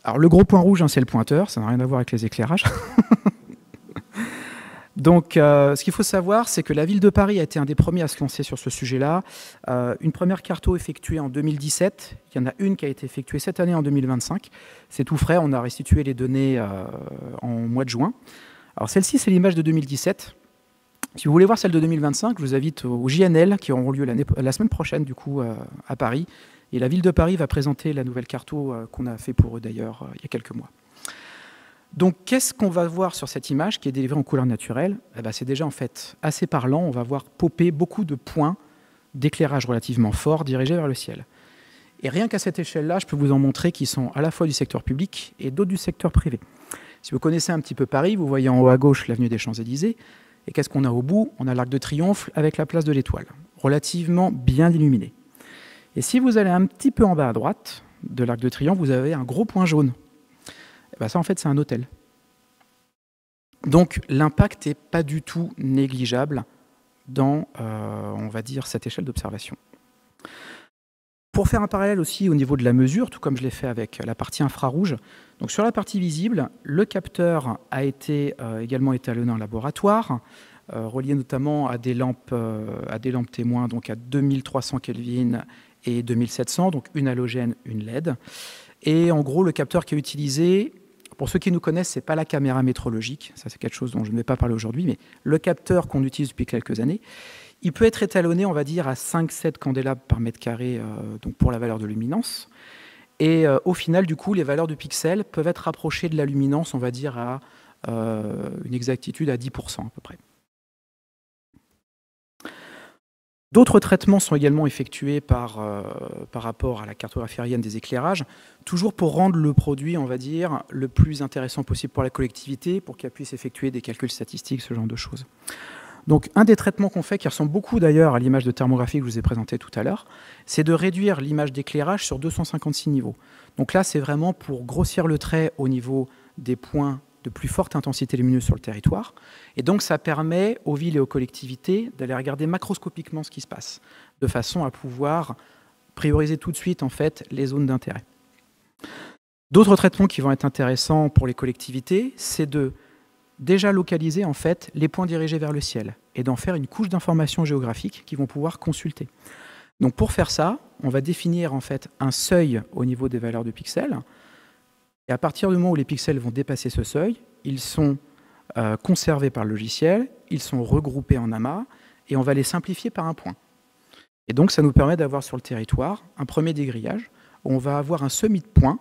Alors le gros point rouge, hein, c'est le pointeur, ça n'a rien à voir avec les éclairages. Donc, ce qu'il faut savoir, c'est que la ville de Paris a été un des premiers à se lancer sur ce sujet-là. Une première carto effectuée en 2017. Il y en a une qui a été effectuée cette année en 2025. C'est tout frais, on a restitué les données en mois de juin. Alors, celle-ci, c'est l'image de 2017. Si vous voulez voir celle de 2025, je vous invite au JNL qui auront lieu la semaine prochaine, du coup, à Paris. Et la ville de Paris va présenter la nouvelle carto qu'on a fait pour eux, d'ailleurs, il y a quelques mois. Donc, qu'est-ce qu'on va voir sur cette image qui est délivrée en couleur naturelle? C'est déjà en fait assez parlant. On va voir popper beaucoup de points d'éclairage relativement forts dirigés vers le ciel. Et rien qu'à cette échelle-là, je peux vous en montrer qui sont à la fois du secteur public et d'autres du secteur privé. Si vous connaissez un petit peu Paris, vous voyez en haut à gauche l'avenue des Champs-Élysées. Et qu'est-ce qu'on a au bout? On a l'Arc de Triomphe avec la place de l'Étoile, relativement bien illuminé. Et si vous allez un petit peu en bas à droite de l'Arc de Triomphe, vous avez un gros point jaune. Ça, en fait, c'est un hôtel. Donc l'impact n'est pas du tout négligeable dans, on va dire, cette échelle d'observation. Pour faire un parallèle aussi au niveau de la mesure, tout comme je l'ai fait avec la partie infrarouge, donc sur la partie visible, le capteur a été également étalonné en laboratoire, relié notamment à des lampes témoins, donc à 2300 Kelvin et 2700, donc une halogène, une LED. Et en gros, le capteur qui est utilisé, pour ceux qui nous connaissent, ce n'est pas la caméra métrologique, ça c'est quelque chose dont je ne vais pas parler aujourd'hui, mais le capteur qu'on utilise depuis quelques années, il peut être étalonné, on va dire, à 5-7 candélabres par mètre carré, donc pour la valeur de luminance. Et au final, du coup, les valeurs de pixels peuvent être rapprochées de la luminance, on va dire, à une exactitude à 10% à peu près. D'autres traitements sont également effectués par rapport à la cartographie aérienne des éclairages, toujours pour rendre le produit, on va dire, le plus intéressant possible pour la collectivité, pour qu'elle puisse effectuer des calculs statistiques, ce genre de choses. Donc, un des traitements qu'on fait, qui ressemble beaucoup d'ailleurs à l'image de thermographie que je vous ai présentée tout à l'heure, c'est de réduire l'image d'éclairage sur 256 niveaux. Donc là, c'est vraiment pour grossir le trait au niveau des points de plus forte intensité lumineuse sur le territoire. Et donc, ça permet aux villes et aux collectivités d'aller regarder macroscopiquement ce qui se passe, de façon à pouvoir prioriser tout de suite, en fait, les zones d'intérêt. D'autres traitements qui vont être intéressants pour les collectivités, c'est de déjà localiser, en fait, les points dirigés vers le ciel et d'en faire une couche d'informations géographiques qu'ils vont pouvoir consulter. Donc, pour faire ça, on va définir, en fait, un seuil au niveau des valeurs de pixels. Et à partir du moment où les pixels vont dépasser ce seuil, ils sont conservés par le logiciel, ils sont regroupés en amas, et on va les simplifier par un point. Et donc, ça nous permet d'avoir sur le territoire un premier dégrillage, où on va avoir un semis de points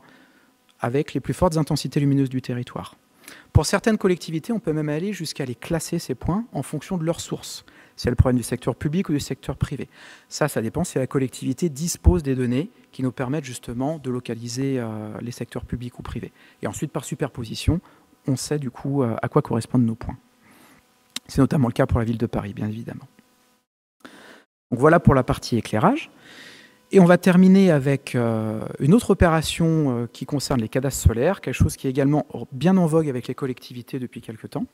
avec les plus fortes intensités lumineuses du territoire. Pour certaines collectivités, on peut même aller jusqu'à les classer, ces points, en fonction de leur source. C'est le problème du secteur public ou du secteur privé. Ça dépend si la collectivité dispose des données qui nous permettent justement de localiser les secteurs publics ou privés. Et ensuite, par superposition, on sait du coup à quoi correspondent nos points. C'est notamment le cas pour la ville de Paris, bien évidemment. Donc voilà pour la partie éclairage. Et on va terminer avec une autre opération qui concerne les cadastres solaires, quelque chose qui est également bien en vogue avec les collectivités depuis quelques temps.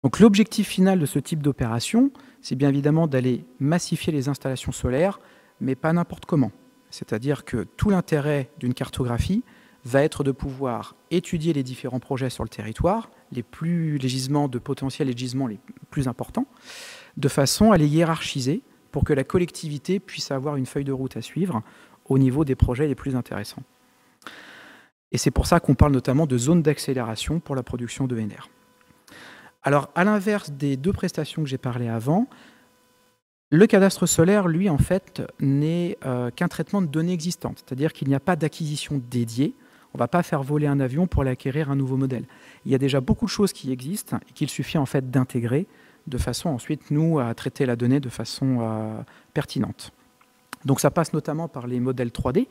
Donc l'objectif final de ce type d'opération, c'est bien évidemment d'aller massifier les installations solaires, mais pas n'importe comment. C'est-à-dire que tout l'intérêt d'une cartographie va être de pouvoir étudier les différents projets sur le territoire, les gisements de potentiel et les gisements les plus importants, de façon à les hiérarchiser pour que la collectivité puisse avoir une feuille de route à suivre au niveau des projets les plus intéressants. Et c'est pour ça qu'on parle notamment de zones d'accélération pour la production d'ENR. Alors, à l'inverse des deux prestations que j'ai parlé avant, le cadastre solaire, lui, en fait, n'est qu'un traitement de données existantes. C'est-à-dire qu'il n'y a pas d'acquisition dédiée. On ne va pas faire voler un avion pour aller acquérir un nouveau modèle. Il y a déjà beaucoup de choses qui existent et qu'il suffit en fait d'intégrer de façon ensuite, nous, à traiter la donnée de façon pertinente. Donc ça passe notamment par les modèles 3D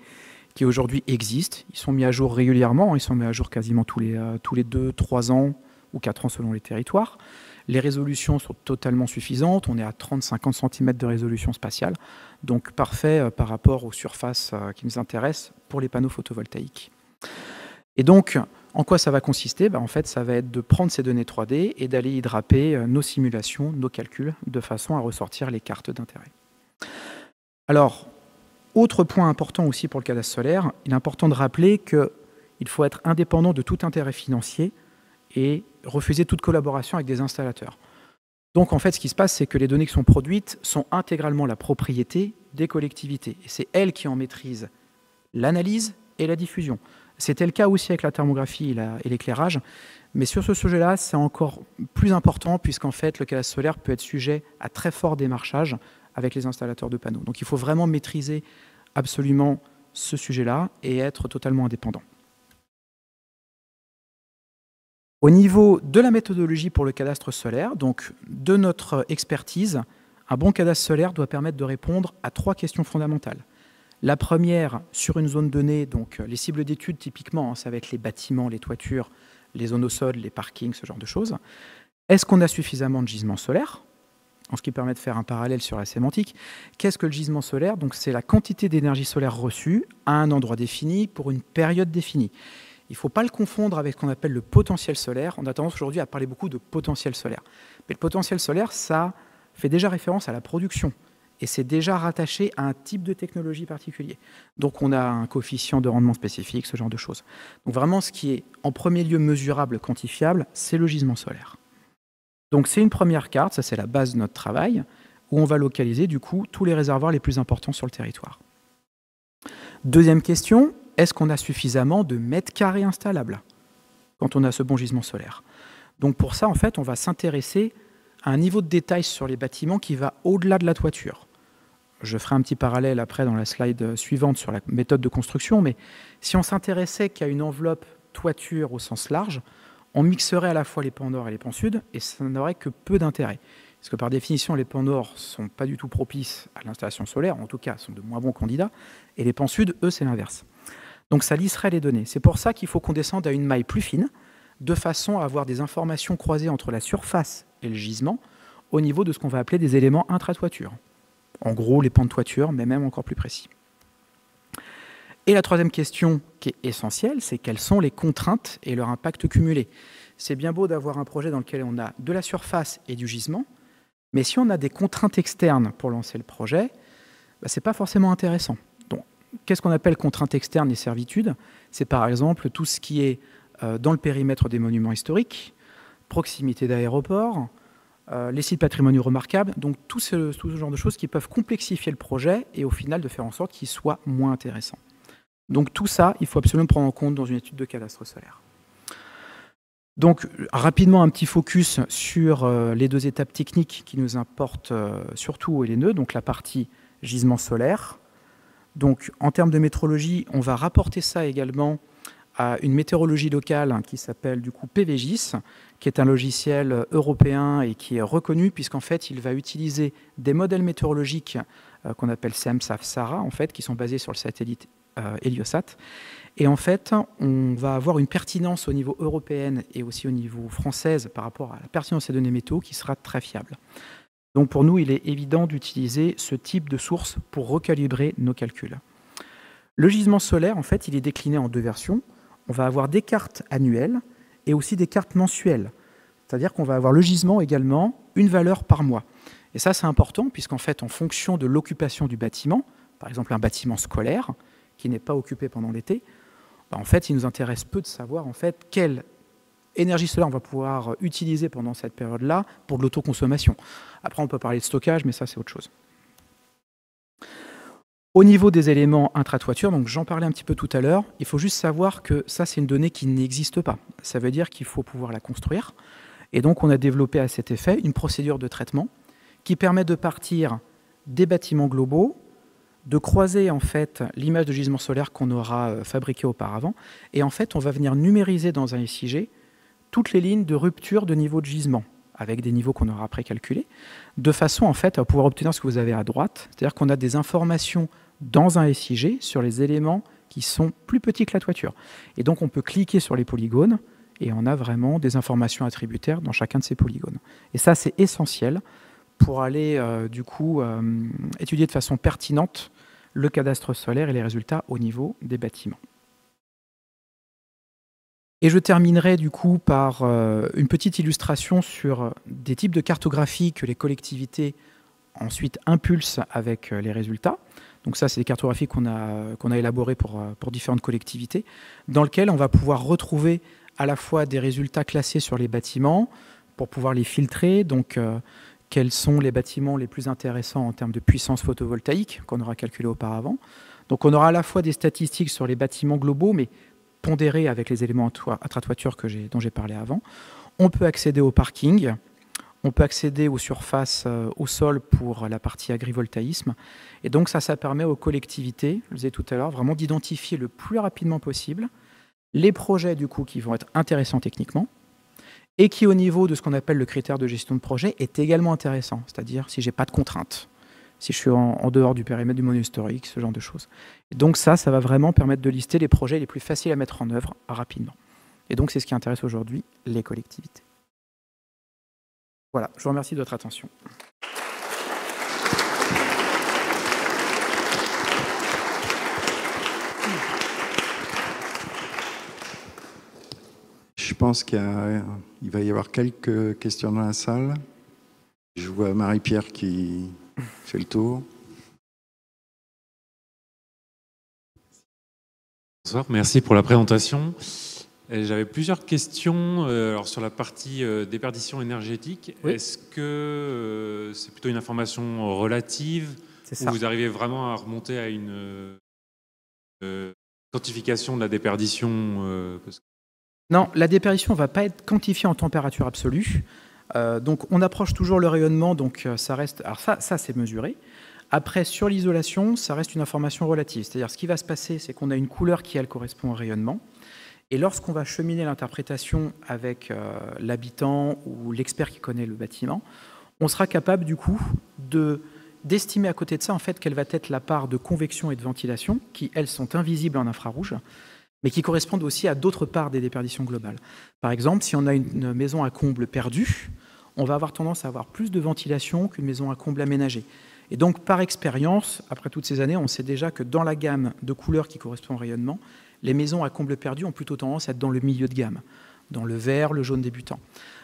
qui aujourd'hui existent. Ils sont mis à jour régulièrement. Ils sont mis à jour quasiment tous les 2-3 ans ou 4 ans selon les territoires. Les résolutions sont totalement suffisantes. On est à 30-50 cm de résolution spatiale. Donc parfait par rapport aux surfaces qui nous intéressent pour les panneaux photovoltaïques. Et donc, en quoi ça va consister ? En fait, ça va être de prendre ces données 3D et d'aller y draper nos simulations, nos calculs, de façon à ressortir les cartes d'intérêt. Alors, autre point important aussi pour le cadastre solaire, il est important de rappeler qu'il faut être indépendant de tout intérêt financier et refuser toute collaboration avec des installateurs. Donc en fait, ce qui se passe, c'est que les données qui sont produites sont intégralement la propriété des collectivités. Et c'est elles qui en maîtrisent l'analyse et la diffusion. C'était le cas aussi avec la thermographie et l'éclairage, mais sur ce sujet-là, c'est encore plus important puisqu'en fait, le cadastre solaire peut être sujet à très fort démarchage avec les installateurs de panneaux. Donc il faut vraiment maîtriser absolument ce sujet-là et être totalement indépendant. Au niveau de la méthodologie pour le cadastre solaire, donc de notre expertise, un bon cadastre solaire doit permettre de répondre à 3 questions fondamentales. La première, sur une zone donnée, donc les cibles d'études typiquement, ça va être les bâtiments, les toitures, les zones au sol, les parkings, ce genre de choses. Est-ce qu'on a suffisamment de gisements solaires ? En ce qui permet de faire un parallèle sur la sémantique. Qu'est-ce que le gisement solaire ? Donc c'est la quantité d'énergie solaire reçue à un endroit défini pour une période définie. Il ne faut pas le confondre avec ce qu'on appelle le potentiel solaire. On a tendance aujourd'hui à parler beaucoup de potentiel solaire. Mais le potentiel solaire, ça fait déjà référence à la production. Et c'est déjà rattaché à un type de technologie particulier. Donc on a un coefficient de rendement spécifique, ce genre de choses. Donc vraiment, ce qui est en premier lieu mesurable, quantifiable, c'est le gisement solaire. Donc c'est une première carte, ça c'est la base de notre travail, où on va localiser du coup tous les réservoirs les plus importants sur le territoire. Deuxième question, est-ce qu'on a suffisamment de mètres carrés installables quand on a ce bon gisement solaire? Donc pour ça, en fait, on va s'intéresser à un niveau de détail sur les bâtiments qui va au-delà de la toiture. Je ferai un petit parallèle après dans la slide suivante sur la méthode de construction, mais si on s'intéressait qu'à une enveloppe toiture au sens large, on mixerait à la fois les pans nord et les pans sud, et ça n'aurait que peu d'intérêt. Parce que par définition, les pans nord ne sont pas du tout propices à l'installation solaire, en tout cas, sont de moins bons candidats, et les pans sud, eux, c'est l'inverse. Donc ça lisserait les données. C'est pour ça qu'il faut qu'on descende à une maille plus fine, de façon à avoir des informations croisées entre la surface et le gisement, au niveau de ce qu'on va appeler des éléments intra-toiture. En gros, les pans de toiture, mais même encore plus précis. Et la troisième question qui est essentielle, c'est quelles sont les contraintes et leur impact cumulé. C'est bien beau d'avoir un projet dans lequel on a de la surface et du gisement, mais si on a des contraintes externes pour lancer le projet, ce n'est pas forcément intéressant. Donc, qu'est-ce qu'on appelle contraintes externes et servitudes? C'est par exemple tout ce qui est dans le périmètre des monuments historiques, proximité d'aéroports, les sites patrimoniaux remarquables, donc tout ce genre de choses qui peuvent complexifier le projet et au final de faire en sorte qu'il soit moins intéressant. Donc tout ça, il faut absolument prendre en compte dans une étude de cadastre solaire. Donc rapidement un petit focus sur les deux étapes techniques qui nous importent surtout au LNE, donc la partie gisement solaire. Donc en termes de métrologie, on va rapporter ça également à une météorologie locale qui s'appelle du coup PVGIS, qui est un logiciel européen et qui est reconnu puisqu'en fait il va utiliser des modèles météorologiques qu'on appelle SEM-SAF-SARA, en fait, qui sont basés sur le satellite Heliosat. Et en fait, on va avoir une pertinence au niveau européen et aussi au niveau française par rapport à la pertinence des données météo qui sera très fiable. Donc pour nous, il est évident d'utiliser ce type de source pour recalibrer nos calculs. Le gisement solaire, en fait, il est décliné en deux versions. On va avoir des cartes annuelles et aussi des cartes mensuelles. C'est-à-dire qu'on va avoir le gisement également, une valeur par mois. Et ça, c'est important puisqu'en fait, en fonction de l'occupation du bâtiment, par exemple un bâtiment scolaire qui n'est pas occupé pendant l'été, en fait, il nous intéresse peu de savoir en fait quelle énergie solaire on va pouvoir utiliser pendant cette période-là pour de l'autoconsommation. Après, on peut parler de stockage, mais ça, c'est autre chose. Au niveau des éléments intra-toiture, donc j'en parlais un petit peu tout à l'heure, il faut juste savoir que ça, c'est une donnée qui n'existe pas. Ça veut dire qu'il faut pouvoir la construire. Et donc, on a développé à cet effet une procédure de traitement qui permet de partir des bâtiments globaux, de croiser en fait l'image de gisement solaire qu'on aura fabriquée auparavant. Et en fait, on va venir numériser dans un SIG toutes les lignes de rupture de niveau de gisement, avec des niveaux qu'on aura après calculés, de façon en fait à pouvoir obtenir ce que vous avez à droite, c'est-à-dire qu'on a des informations dans un SIG sur les éléments qui sont plus petits que la toiture. Et donc on peut cliquer sur les polygones et on a vraiment des informations attributaires dans chacun de ces polygones. Et ça, c'est essentiel pour aller du coup étudier de façon pertinente le cadastre solaire et les résultats au niveau des bâtiments. Et je terminerai du coup par une petite illustration sur des types de cartographie que les collectivités ensuite impulsent avec les résultats. Donc ça, c'est des cartographies qu'on a élaborées pour différentes collectivités, dans lesquelles on va pouvoir retrouver à la fois des résultats classés sur les bâtiments, pour pouvoir les filtrer, donc quels sont les bâtiments les plus intéressants en termes de puissance photovoltaïque qu'on aura calculé auparavant. Donc on aura à la fois des statistiques sur les bâtiments globaux, mais pondérés avec les éléments intra-toiture dont j'ai parlé avant. On peut accéder au parking, on peut accéder aux surfaces au sol pour la partie agrivoltaïsme. Et donc ça permet aux collectivités, je le disais tout à l'heure, vraiment d'identifier le plus rapidement possible les projets du coup qui vont être intéressants techniquement et qui au niveau de ce qu'on appelle le critère de gestion de projet est également intéressant, c'est-à-dire si j'ai pas de contraintes, si je suis en dehors du périmètre du monument historique, ce genre de choses. Et donc ça va vraiment permettre de lister les projets les plus faciles à mettre en œuvre rapidement. Et donc c'est ce qui intéresse aujourd'hui les collectivités. Voilà, je vous remercie de votre attention. je pense qu'il va y avoir quelques questions dans la salle. Je vois Marie-Pierre qui fait le tour. Bonsoir, merci pour la présentation. J'avais plusieurs questions alors sur la partie déperdition énergétique. Oui. Est-ce que c'est plutôt une information relative ou vous arrivez vraiment à remonter à une quantification de la déperdition Non, la déperdition ne va pas être quantifiée en température absolue. Donc on approche toujours le rayonnement, donc ça reste. Alors ça c'est mesuré. Après, sur l'isolation, ça reste une information relative. C'est-à-dire, ce qui va se passer, c'est qu'on a une couleur qui, elle, correspond au rayonnement. Et lorsqu'on va cheminer l'interprétation avec l'habitant ou l'expert qui connaît le bâtiment, on sera capable, du coup, d'estimer à côté de ça, en fait, quelle va être la part de convection et de ventilation, qui, elles, sont invisibles en infrarouge, mais qui correspondent aussi à d'autres parts des déperditions globales. Par exemple, si on a une maison à comble perdue, on va avoir tendance à avoir plus de ventilation qu'une maison à comble aménagée. Et donc, par expérience, après toutes ces années, on sait déjà que dans la gamme de couleurs qui correspond au rayonnement, les maisons à comble perdu ont plutôt tendance à être dans le milieu de gamme, dans le vert, le jaune débutant.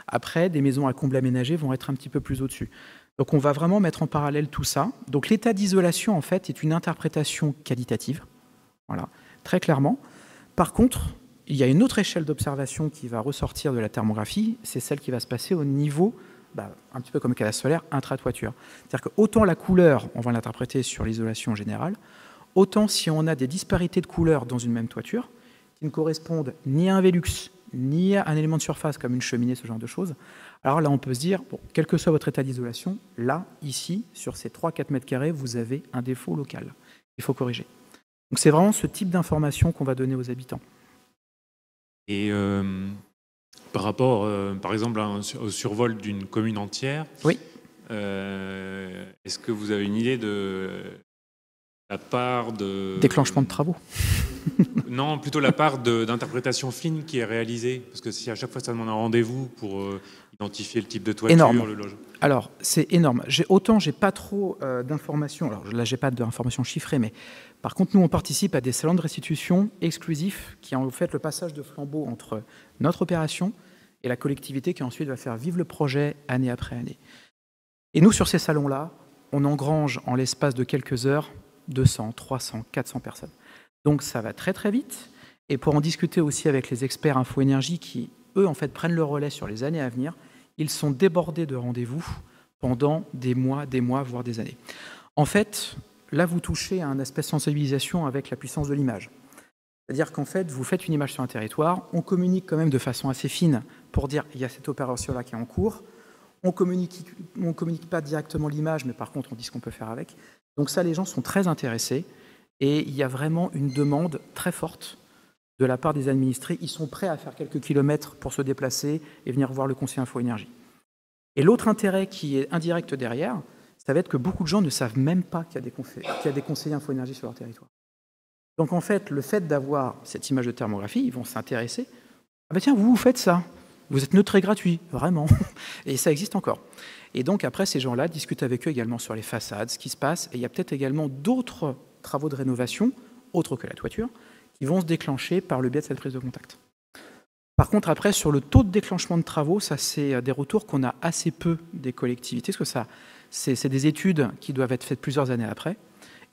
Après, des maisons à comble aménagé vont être un petit peu plus au-dessus. Donc, on va vraiment mettre en parallèle tout ça. Donc, l'état d'isolation, en fait, est une interprétation qualitative, voilà, très clairement. Par contre, il y a une autre échelle d'observation qui va ressortir de la thermographie, c'est celle qui va se passer au niveau, un petit peu comme le cas solaire, intra-toiture. C'est-à-dire que autant la couleur, on va l'interpréter sur l'isolation générale, autant si on a des disparités de couleurs dans une même toiture, qui ne correspondent ni à un Velux, ni à un élément de surface comme une cheminée, ce genre de choses, alors là on peut se dire, bon, quel que soit votre état d'isolation, là, ici, sur ces 3-4 mètres carrés, vous avez un défaut local. Il faut corriger. Donc c'est vraiment ce type d'information qu'on va donner aux habitants. Et par rapport, par exemple, au survol d'une commune entière, oui. Est-ce que vous avez une idée de la part de... Déclenchement de travaux. Non, plutôt la part d'interprétation fine qui est réalisée. Parce que si à chaque fois ça demande un rendez-vous pour identifier le type de toiture, énorme. Le logement. Alors, c'est énorme. Autant j'ai pas trop d'informations. Alors là, j'ai pas d'informations chiffrées, mais par contre, nous, on participe à des salons de restitution exclusifs qui ont fait le passage de flambeau entre notre opération et la collectivité qui ensuite va faire vivre le projet année après année. Et nous, sur ces salons-là, on engrange en l'espace de quelques heures 200, 300, 400 personnes. Donc ça va très très vite. Et pour en discuter aussi avec les experts Info-Énergie qui, eux, en fait, prennent le relais sur les années à venir, ils sont débordés de rendez-vous pendant des mois, voire des années. En fait, là, vous touchez à un aspect sensibilisation avec la puissance de l'image. C'est-à-dire qu'en fait, vous faites une image sur un territoire, on communique quand même de façon assez fine pour dire il y a cette opération-là qui est en cours. On communique pas directement l'image, mais par contre, on dit ce qu'on peut faire avec. Donc ça, les gens sont très intéressés et il y a vraiment une demande très forte de la part des administrés. Ils sont prêts à faire quelques kilomètres pour se déplacer et venir voir le conseiller Info-Énergie. Et l'autre intérêt qui est indirect derrière, ça va être que beaucoup de gens ne savent même pas qu'il y a des conseillers Info-Énergie sur leur territoire. Donc en fait, le fait d'avoir cette image de thermographie, ils vont s'intéresser. Ah ben tiens, vous faites ça. Vous êtes neutre et gratuit, vraiment. Et ça existe encore. Et donc après, ces gens-là discutent avec eux également sur les façades, ce qui se passe. Et il y a peut-être également d'autres travaux de rénovation, autres que la toiture, qui vont se déclencher par le biais de cette prise de contact. Par contre, après, sur le taux de déclenchement de travaux, ça c'est des retours qu'on a assez peu des collectivités, parce que c'est des études qui doivent être faites plusieurs années après.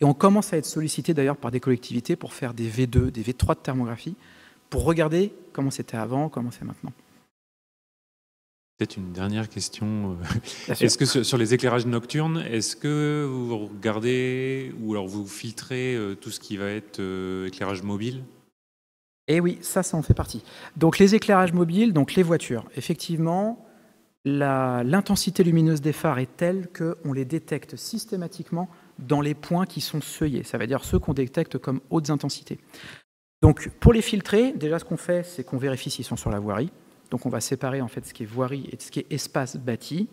Et on commence à être sollicité d'ailleurs par des collectivités pour faire des V2, des V3 de thermographie, pour regarder comment c'était avant, comment c'est maintenant. Peut-être une dernière question. Est-ce que sur les éclairages nocturnes, est-ce que vous regardez ou alors vous filtrez tout ce qui va être éclairage mobile ? Eh oui, ça en fait partie. Donc les éclairages mobiles, donc les voitures, effectivement, l'intensité lumineuse des phares est telle qu'on les détecte systématiquement dans les points qui sont seuillés. Ça veut dire ceux qu'on détecte comme hautes intensités. Donc pour les filtrer, déjà ce qu'on fait, c'est qu'on vérifie s'ils sont sur la voirie. Donc on va séparer en fait ce qui est voirie et ce qui est espace bâti,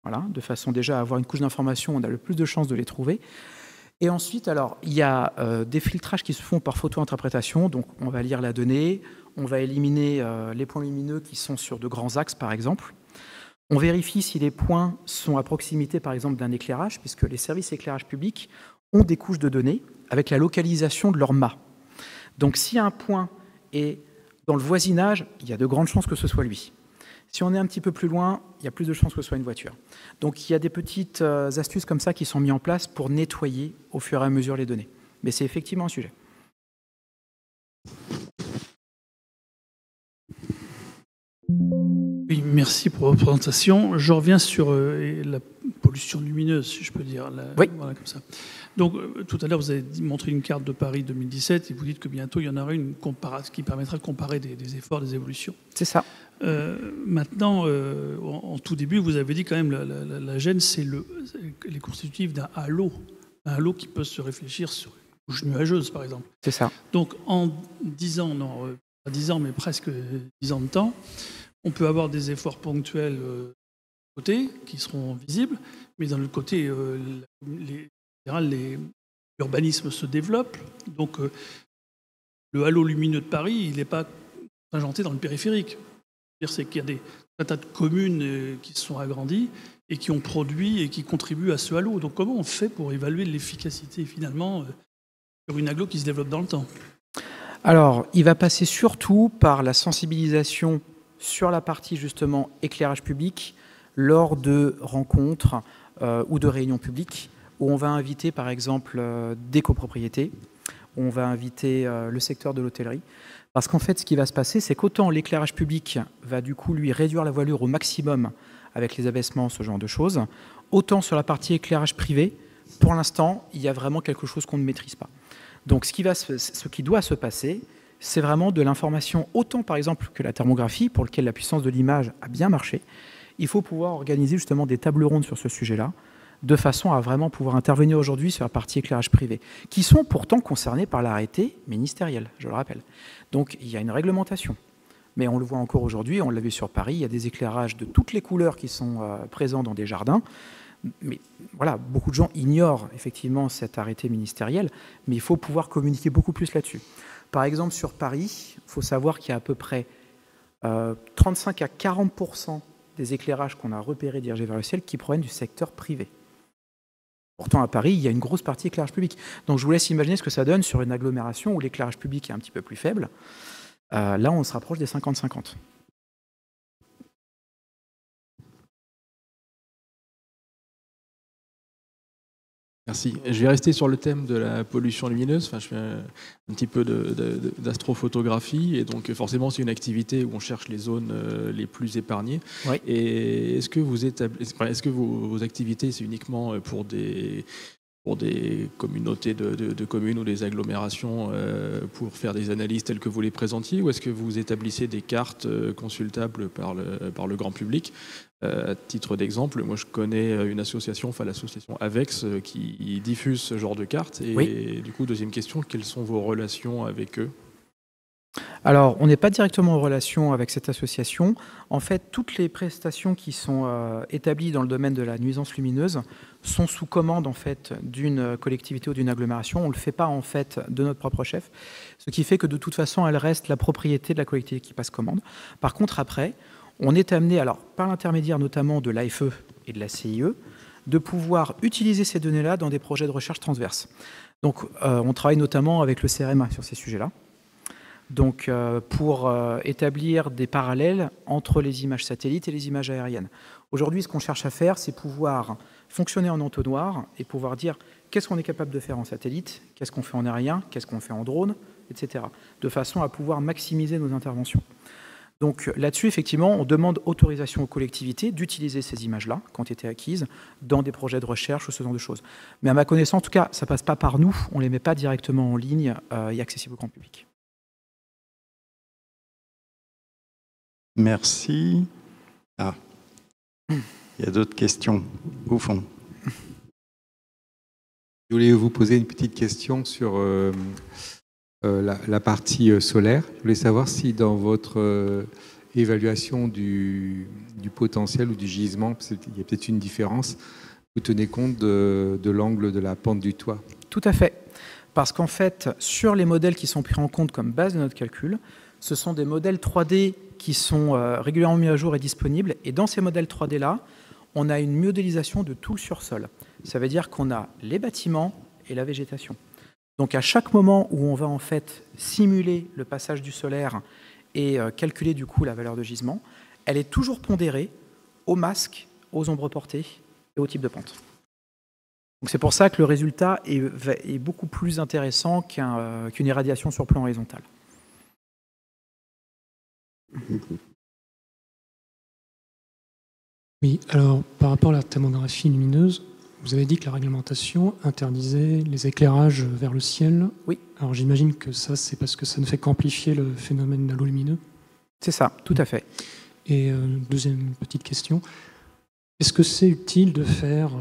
voilà, de façon déjà à avoir une couche d'information, on a le plus de chances de les trouver. Et ensuite, alors, il y a des filtrages qui se font par photo-interprétation, donc on va lire la donnée, on va éliminer les points lumineux qui sont sur de grands axes, par exemple. On vérifie si les points sont à proximité, par exemple, d'un éclairage, puisque les services éclairage public ont des couches de données avec la localisation de leur mât. Donc si un point est dans le voisinage, il y a de grandes chances que ce soit lui. Si on est un petit peu plus loin, il y a plus de chances que ce soit une voiture. Donc il y a des petites astuces comme ça qui sont mises en place pour nettoyer au fur et à mesure les données. Mais c'est effectivement un sujet. Oui, merci pour votre présentation. Je reviens sur la pollution lumineuse, si je peux dire. Oui. Voilà, comme ça. Donc, tout à l'heure, vous avez montré une carte de Paris 2017 et vous dites que bientôt, il y en aura une qui permettra de comparer des efforts, des évolutions. C'est ça. Maintenant, en tout début, vous avez dit quand même la gêne, c'est les constitutifs d'un halo. Un halo qui peut se réfléchir sur une couche nuageuse, par exemple. C'est ça. Donc, en 10 ans, non, pas 10 ans, mais presque 10 ans de temps, on peut avoir des efforts ponctuels côté qui seront visibles, mais d'un autre côté, l'urbanisme se développe, donc le halo lumineux de Paris, il n'est pas agenté dans le périphérique. C'est qu'il y a un tas de communes qui se sont agrandies et qui ont produit et qui contribuent à ce halo. Donc comment on fait pour évaluer l'efficacité finalement sur une agglo qui se développe dans le temps? Alors, il va passer surtout par la sensibilisation sur la partie justement éclairage public lors de rencontres ou de réunions publiques où on va inviter par exemple des copropriétés, où on va inviter le secteur de l'hôtellerie. Parce qu'en fait, ce qui va se passer, c'est qu'autant l'éclairage public va du coup lui réduire la voilure au maximum avec les abaissements, ce genre de choses, autant sur la partie éclairage privé, pour l'instant, il y a vraiment quelque chose qu'on ne maîtrise pas. Donc ce qui doit se passer, c'est vraiment de l'information, autant par exemple que la thermographie, pour lequel la puissance de l'image a bien marché. Il faut pouvoir organiser justement des tables rondes sur ce sujet-là, de façon à vraiment pouvoir intervenir aujourd'hui sur la partie éclairage privé, qui sont pourtant concernés par l'arrêté ministériel, je le rappelle. Donc il y a une réglementation. Mais on le voit encore aujourd'hui, on l'a vu sur Paris, il y a des éclairages de toutes les couleurs qui sont présents dans des jardins. Mais voilà, beaucoup de gens ignorent effectivement cet arrêté ministériel, mais il faut pouvoir communiquer beaucoup plus là-dessus. Par exemple, sur Paris, il faut savoir qu'il y a à peu près 35 à 40% des éclairages qu'on a repérés dirigés vers le ciel qui proviennent du secteur privé. Pourtant, à Paris, il y a une grosse partie éclairage public. Donc, je vous laisse imaginer ce que ça donne sur une agglomération où l'éclairage public est un petit peu plus faible. Là, on se rapproche des 50-50. Merci. Je vais rester sur le thème de la pollution lumineuse. Enfin, je fais un petit peu d'astrophotographie et donc forcément c'est une activité où on cherche les zones les plus épargnées. Oui. Et est-ce que vos activités c'est uniquement pour des communautés de communes ou des agglomérations pour faire des analyses telles que vous les présentiez, ou est-ce que vous établissez des cartes consultables par le grand public? À titre d'exemple, moi je connais une association, enfin l'association AVEX, qui diffuse ce genre de cartes. Et oui. Du coup, deuxième question, quelles sont vos relations avec eux? Alors, on n'est pas directement en relation avec cette association. En fait, toutes les prestations qui sont établies dans le domaine de la nuisance lumineuse sont sous commande en fait d'une collectivité ou d'une agglomération. On ne le fait pas en fait de notre propre chef, ce qui fait que de toute façon, elle reste la propriété de la collectivité qui passe commande. Par contre, après, on est amené, alors par l'intermédiaire notamment de l'AFE et de la CIE, de pouvoir utiliser ces données-là dans des projets de recherche transverses. Donc, on travaille notamment avec le CRMA sur ces sujets-là. Donc, pour établir des parallèles entre les images satellites et les images aériennes. Aujourd'hui, ce qu'on cherche à faire, c'est pouvoir fonctionner en entonnoir et pouvoir dire qu'est-ce qu'on est capable de faire en satellite, qu'est-ce qu'on fait en aérien, qu'est-ce qu'on fait en drone, etc. De façon à pouvoir maximiser nos interventions. Donc là-dessus, effectivement, on demande autorisation aux collectivités d'utiliser ces images-là, qui ont été acquises, dans des projets de recherche ou ce genre de choses. Mais à ma connaissance, en tout cas, ça ne passe pas par nous, on ne les met pas directement en ligne et accessibles au grand public. Merci. Ah, il y a d'autres questions au fond. Je voulais vous poser une petite question sur la partie solaire. Je voulais savoir si dans votre évaluation du potentiel ou du gisement, il y a peut-être une différence, vous tenez compte de l'angle de la pente du toit. Tout à fait. Parce qu'en fait, sur les modèles qui sont pris en compte comme base de notre calcul, ce sont des modèles 3D qui sont régulièrement mis à jour et disponibles. Et dans ces modèles 3D-là, on a une modélisation de tout le sursol. Ça veut dire qu'on a les bâtiments et la végétation. Donc à chaque moment où on va en fait simuler le passage du solaire et calculer du coup la valeur de gisement, elle est toujours pondérée au masque, aux ombres portées et au type de pente. Donc c'est pour ça que le résultat est beaucoup plus intéressant qu'une irradiation sur plan horizontal. Oui, alors par rapport à la thermographie lumineuse, vous avez dit que la réglementation interdisait les éclairages vers le ciel. Oui. Alors j'imagine que ça, c'est parce que ça ne fait qu'amplifier le phénomène d'halo lumineux. C'est ça, tout à fait. Et deuxième petite question, est-ce que c'est utile de faire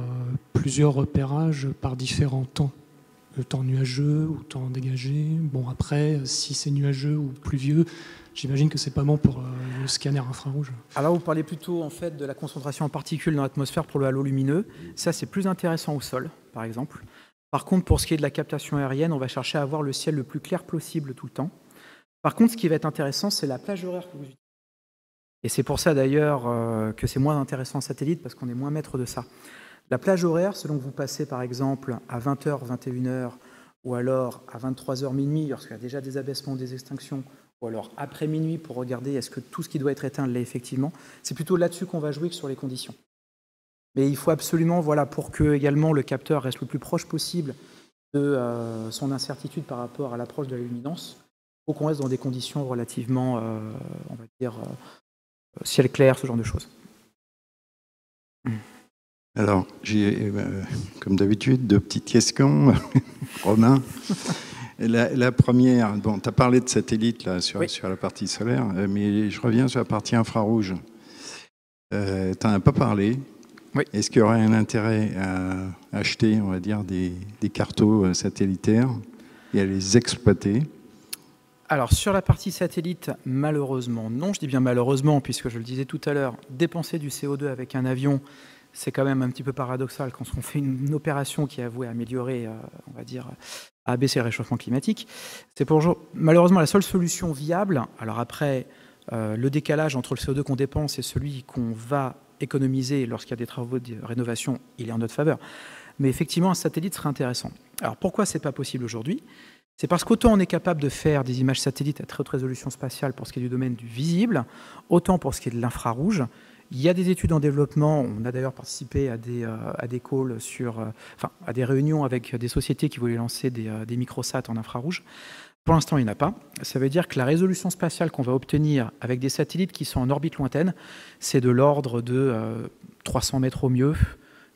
plusieurs repérages par différents temps? Le temps nuageux ou temps dégagé? Bon, après, si c'est nuageux ou pluvieux, j'imagine que c'est pas bon pour le scanner infrarouge. Alors vous parlez plutôt en fait de la concentration en particules dans l'atmosphère pour le halo lumineux. Ça, c'est plus intéressant au sol, par exemple. Par contre, pour ce qui est de la captation aérienne, on va chercher à avoir le ciel le plus clair possible tout le temps. Par contre, ce qui va être intéressant, c'est la plage horaire que vous utilisez. Et c'est pour ça d'ailleurs que c'est moins intéressant en satellite, parce qu'on est moins maître de ça. La plage horaire, selon que vous passez par exemple à 20h, 21h, ou alors à 23h, minuit, lorsqu'il y a déjà des abaissements, des extinctions, ou alors après minuit pour regarder est-ce que tout ce qui doit être éteint l'est effectivement, c'est plutôt là-dessus qu'on va jouer que sur les conditions. Mais il faut absolument, voilà, pour que également le capteur reste le plus proche possible de son incertitude par rapport à l'approche de la luminance, il faut qu'on reste dans des conditions relativement, on va dire, ciel clair, ce genre de choses. Alors, j'ai, comme d'habitude, deux petites questions. Romain, la première, bon, tu as parlé de satellite là, sur la partie solaire, mais je reviens sur la partie infrarouge. Tu n'en as pas parlé. Oui. Est-ce qu'il y aurait un intérêt à acheter, on va dire, des cartos satellitaires et à les exploiter? Alors, sur la partie satellite, malheureusement, non. Je dis bien malheureusement, puisque je le disais tout à l'heure, dépenser du CO2 avec un avion, c'est quand même un petit peu paradoxal quand on fait une opération qui est avouée à améliorer, on va dire, à abaisser le réchauffement climatique. C'est malheureusement la seule solution viable. Alors après, le décalage entre le CO2 qu'on dépense et celui qu'on va économiser lorsqu'il y a des travaux de rénovation, il est en notre faveur. Mais effectivement, un satellite serait intéressant. Alors pourquoi c'est pas possible aujourd'hui? C'est parce qu'autant on est capable de faire des images satellites à très haute résolution spatiale pour ce qui est du domaine du visible, autant pour ce qui est de l'infrarouge. Il y a des études en développement. On a d'ailleurs participé à des calls à des réunions avec des sociétés qui voulaient lancer des microsats en infrarouge. Pour l'instant, il n'y en a pas. Ça veut dire que la résolution spatiale qu'on va obtenir avec des satellites qui sont en orbite lointaine, c'est de l'ordre de 300 mètres au mieux,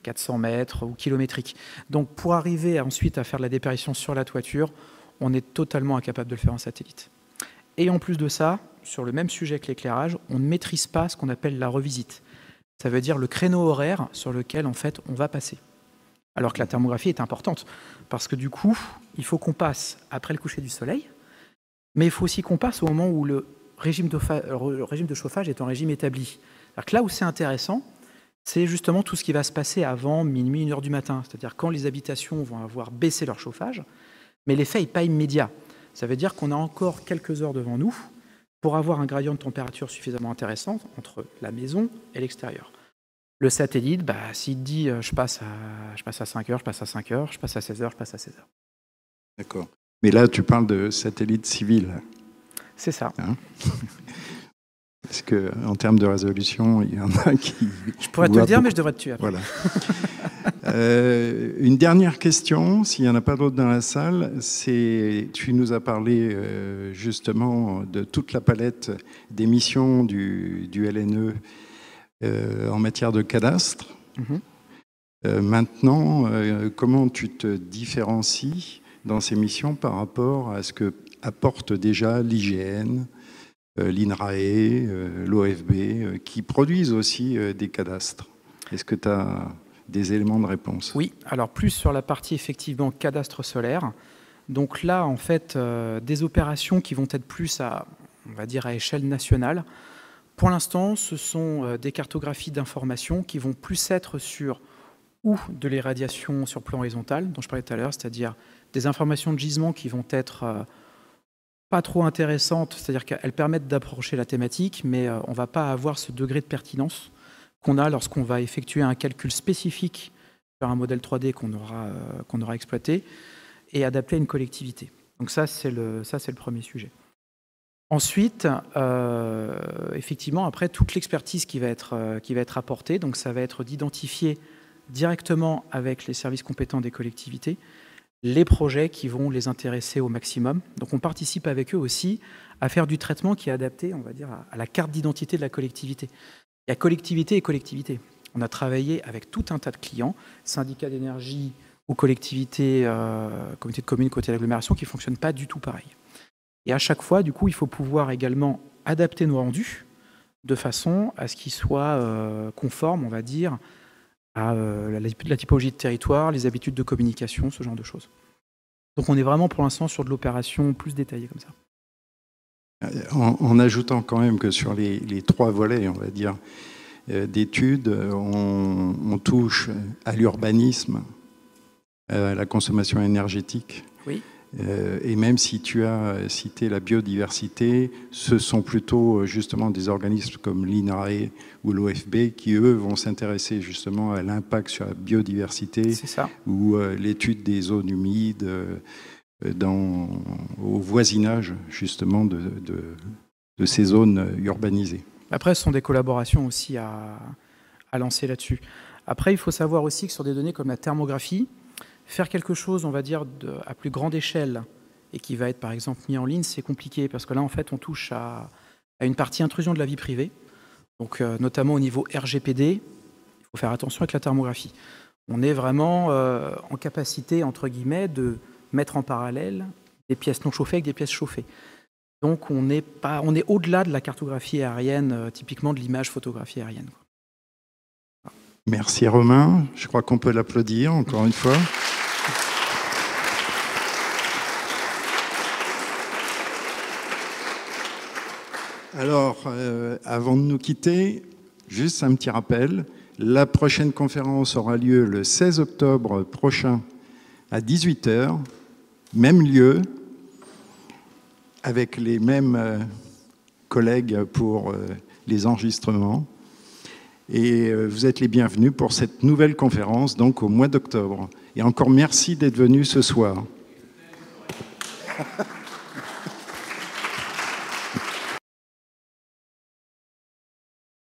400 mètres ou kilométrique. Donc pour arriver ensuite à faire de la déperdition sur la toiture, on est totalement incapable de le faire en satellite. Et en plus de ça, sur le même sujet que l'éclairage, on ne maîtrise pas ce qu'on appelle la revisite. Ça veut dire le créneau horaire sur lequel, en fait, on va passer. Alors que la thermographie est importante, parce que du coup, il faut qu'on passe après le coucher du soleil, mais il faut aussi qu'on passe au moment où le régime de chauffage est en régime établi. Alors que là où c'est intéressant, c'est justement tout ce qui va se passer avant minuit, 1h du matin, c'est-à-dire quand les habitations vont avoir baissé leur chauffage, mais l'effet n'est pas immédiat. Ça veut dire qu'on a encore quelques heures devant nous pour avoir un gradient de température suffisamment intéressant entre la maison et l'extérieur. Le satellite, s'il dit je passe à 5 heures, je passe à 5 heures, je passe à 16 heures, je passe à 16 heures. D'accord. Mais là, tu parles de satellite civil. C'est ça. Hein? Parce qu'en termes de résolution, il y en a qui... Je pourrais te le dire, mais je devrais te tuer après. Voilà. Une dernière question, s'il n'y en a pas d'autres dans la salle, c'est, tu nous as parlé justement de toute la palette d'émissions du LNE en matière de cadastre. Maintenant, comment tu te différencies dans ces missions par rapport à ce que apporte déjà l'IGN, l'INRAE, l'OFB, qui produisent aussi des cadastres? Est-ce que tu as des éléments de réponse? Oui, alors plus sur la partie effectivement cadastre solaire. Donc là, en fait, des opérations qui vont être plus on va dire, à échelle nationale. Pour l'instant, ce sont des cartographies d'informations qui vont plus être sur ou de l'irradiation sur plan horizontal, dont je parlais tout à l'heure, c'est-à-dire des informations de gisement qui vont être pas trop intéressantes, c'est-à-dire qu'elles permettent d'approcher la thématique, mais on ne va pas avoir ce degré de pertinence qu'on a lorsqu'on va effectuer un calcul spécifique sur un modèle 3D qu'on aura exploité et adapté à une collectivité. Donc ça, c'est le premier sujet. Ensuite, effectivement, après, toute l'expertise qui va être apportée, donc ça va être d'identifier directement avec les services compétents des collectivités les projets qui vont les intéresser au maximum. Donc on participe avec eux aussi à faire du traitement qui est adapté, on va dire, à la carte d'identité de la collectivité. Il y a collectivité et collectivité. On a travaillé avec tout un tas de clients, syndicats d'énergie ou collectivités, comités de communes, côté de l'agglomération, qui ne fonctionnent pas du tout pareil. Et à chaque fois, du coup, il faut pouvoir également adapter nos rendus de façon à ce qu'ils soient conformes, on va dire, à la typologie de territoire, les habitudes de communication, ce genre de choses. Donc on est vraiment pour l'instant sur de l'opération plus détaillée comme ça. En ajoutant quand même que sur les 3 volets, on va dire, d'études, on touche à l'urbanisme, à la consommation énergétique. Oui. Et même si tu as cité la biodiversité, ce sont plutôt justement des organismes comme l'INRAE ou l'OFB qui, eux, vont s'intéresser justement à l'impact sur la biodiversité ou l'étude des zones humides au voisinage justement de ces zones urbanisées. Après, ce sont des collaborations aussi à lancer là-dessus. Après, il faut savoir aussi que sur des données comme la thermographie, faire quelque chose, on va dire, à plus grande échelle et qui va être, par exemple, mis en ligne, c'est compliqué parce que là, en fait, on touche à une partie intrusion de la vie privée. Donc, notamment au niveau RGPD, il faut faire attention avec la thermographie. On est vraiment en capacité, entre guillemets, de mettre en parallèle des pièces non chauffées avec des pièces chauffées. Donc, on est au-delà de la cartographie aérienne, typiquement de l'image photographie aérienne. Merci Romain, je crois qu'on peut l'applaudir encore une fois. Alors, avant de nous quitter, juste un petit rappel. La prochaine conférence aura lieu le 16 octobre prochain à 18h, même lieu, avec les mêmes collègues pour les enregistrements. Et vous êtes les bienvenus pour cette nouvelle conférence, donc au mois d'octobre. Et encore merci d'être venus ce soir.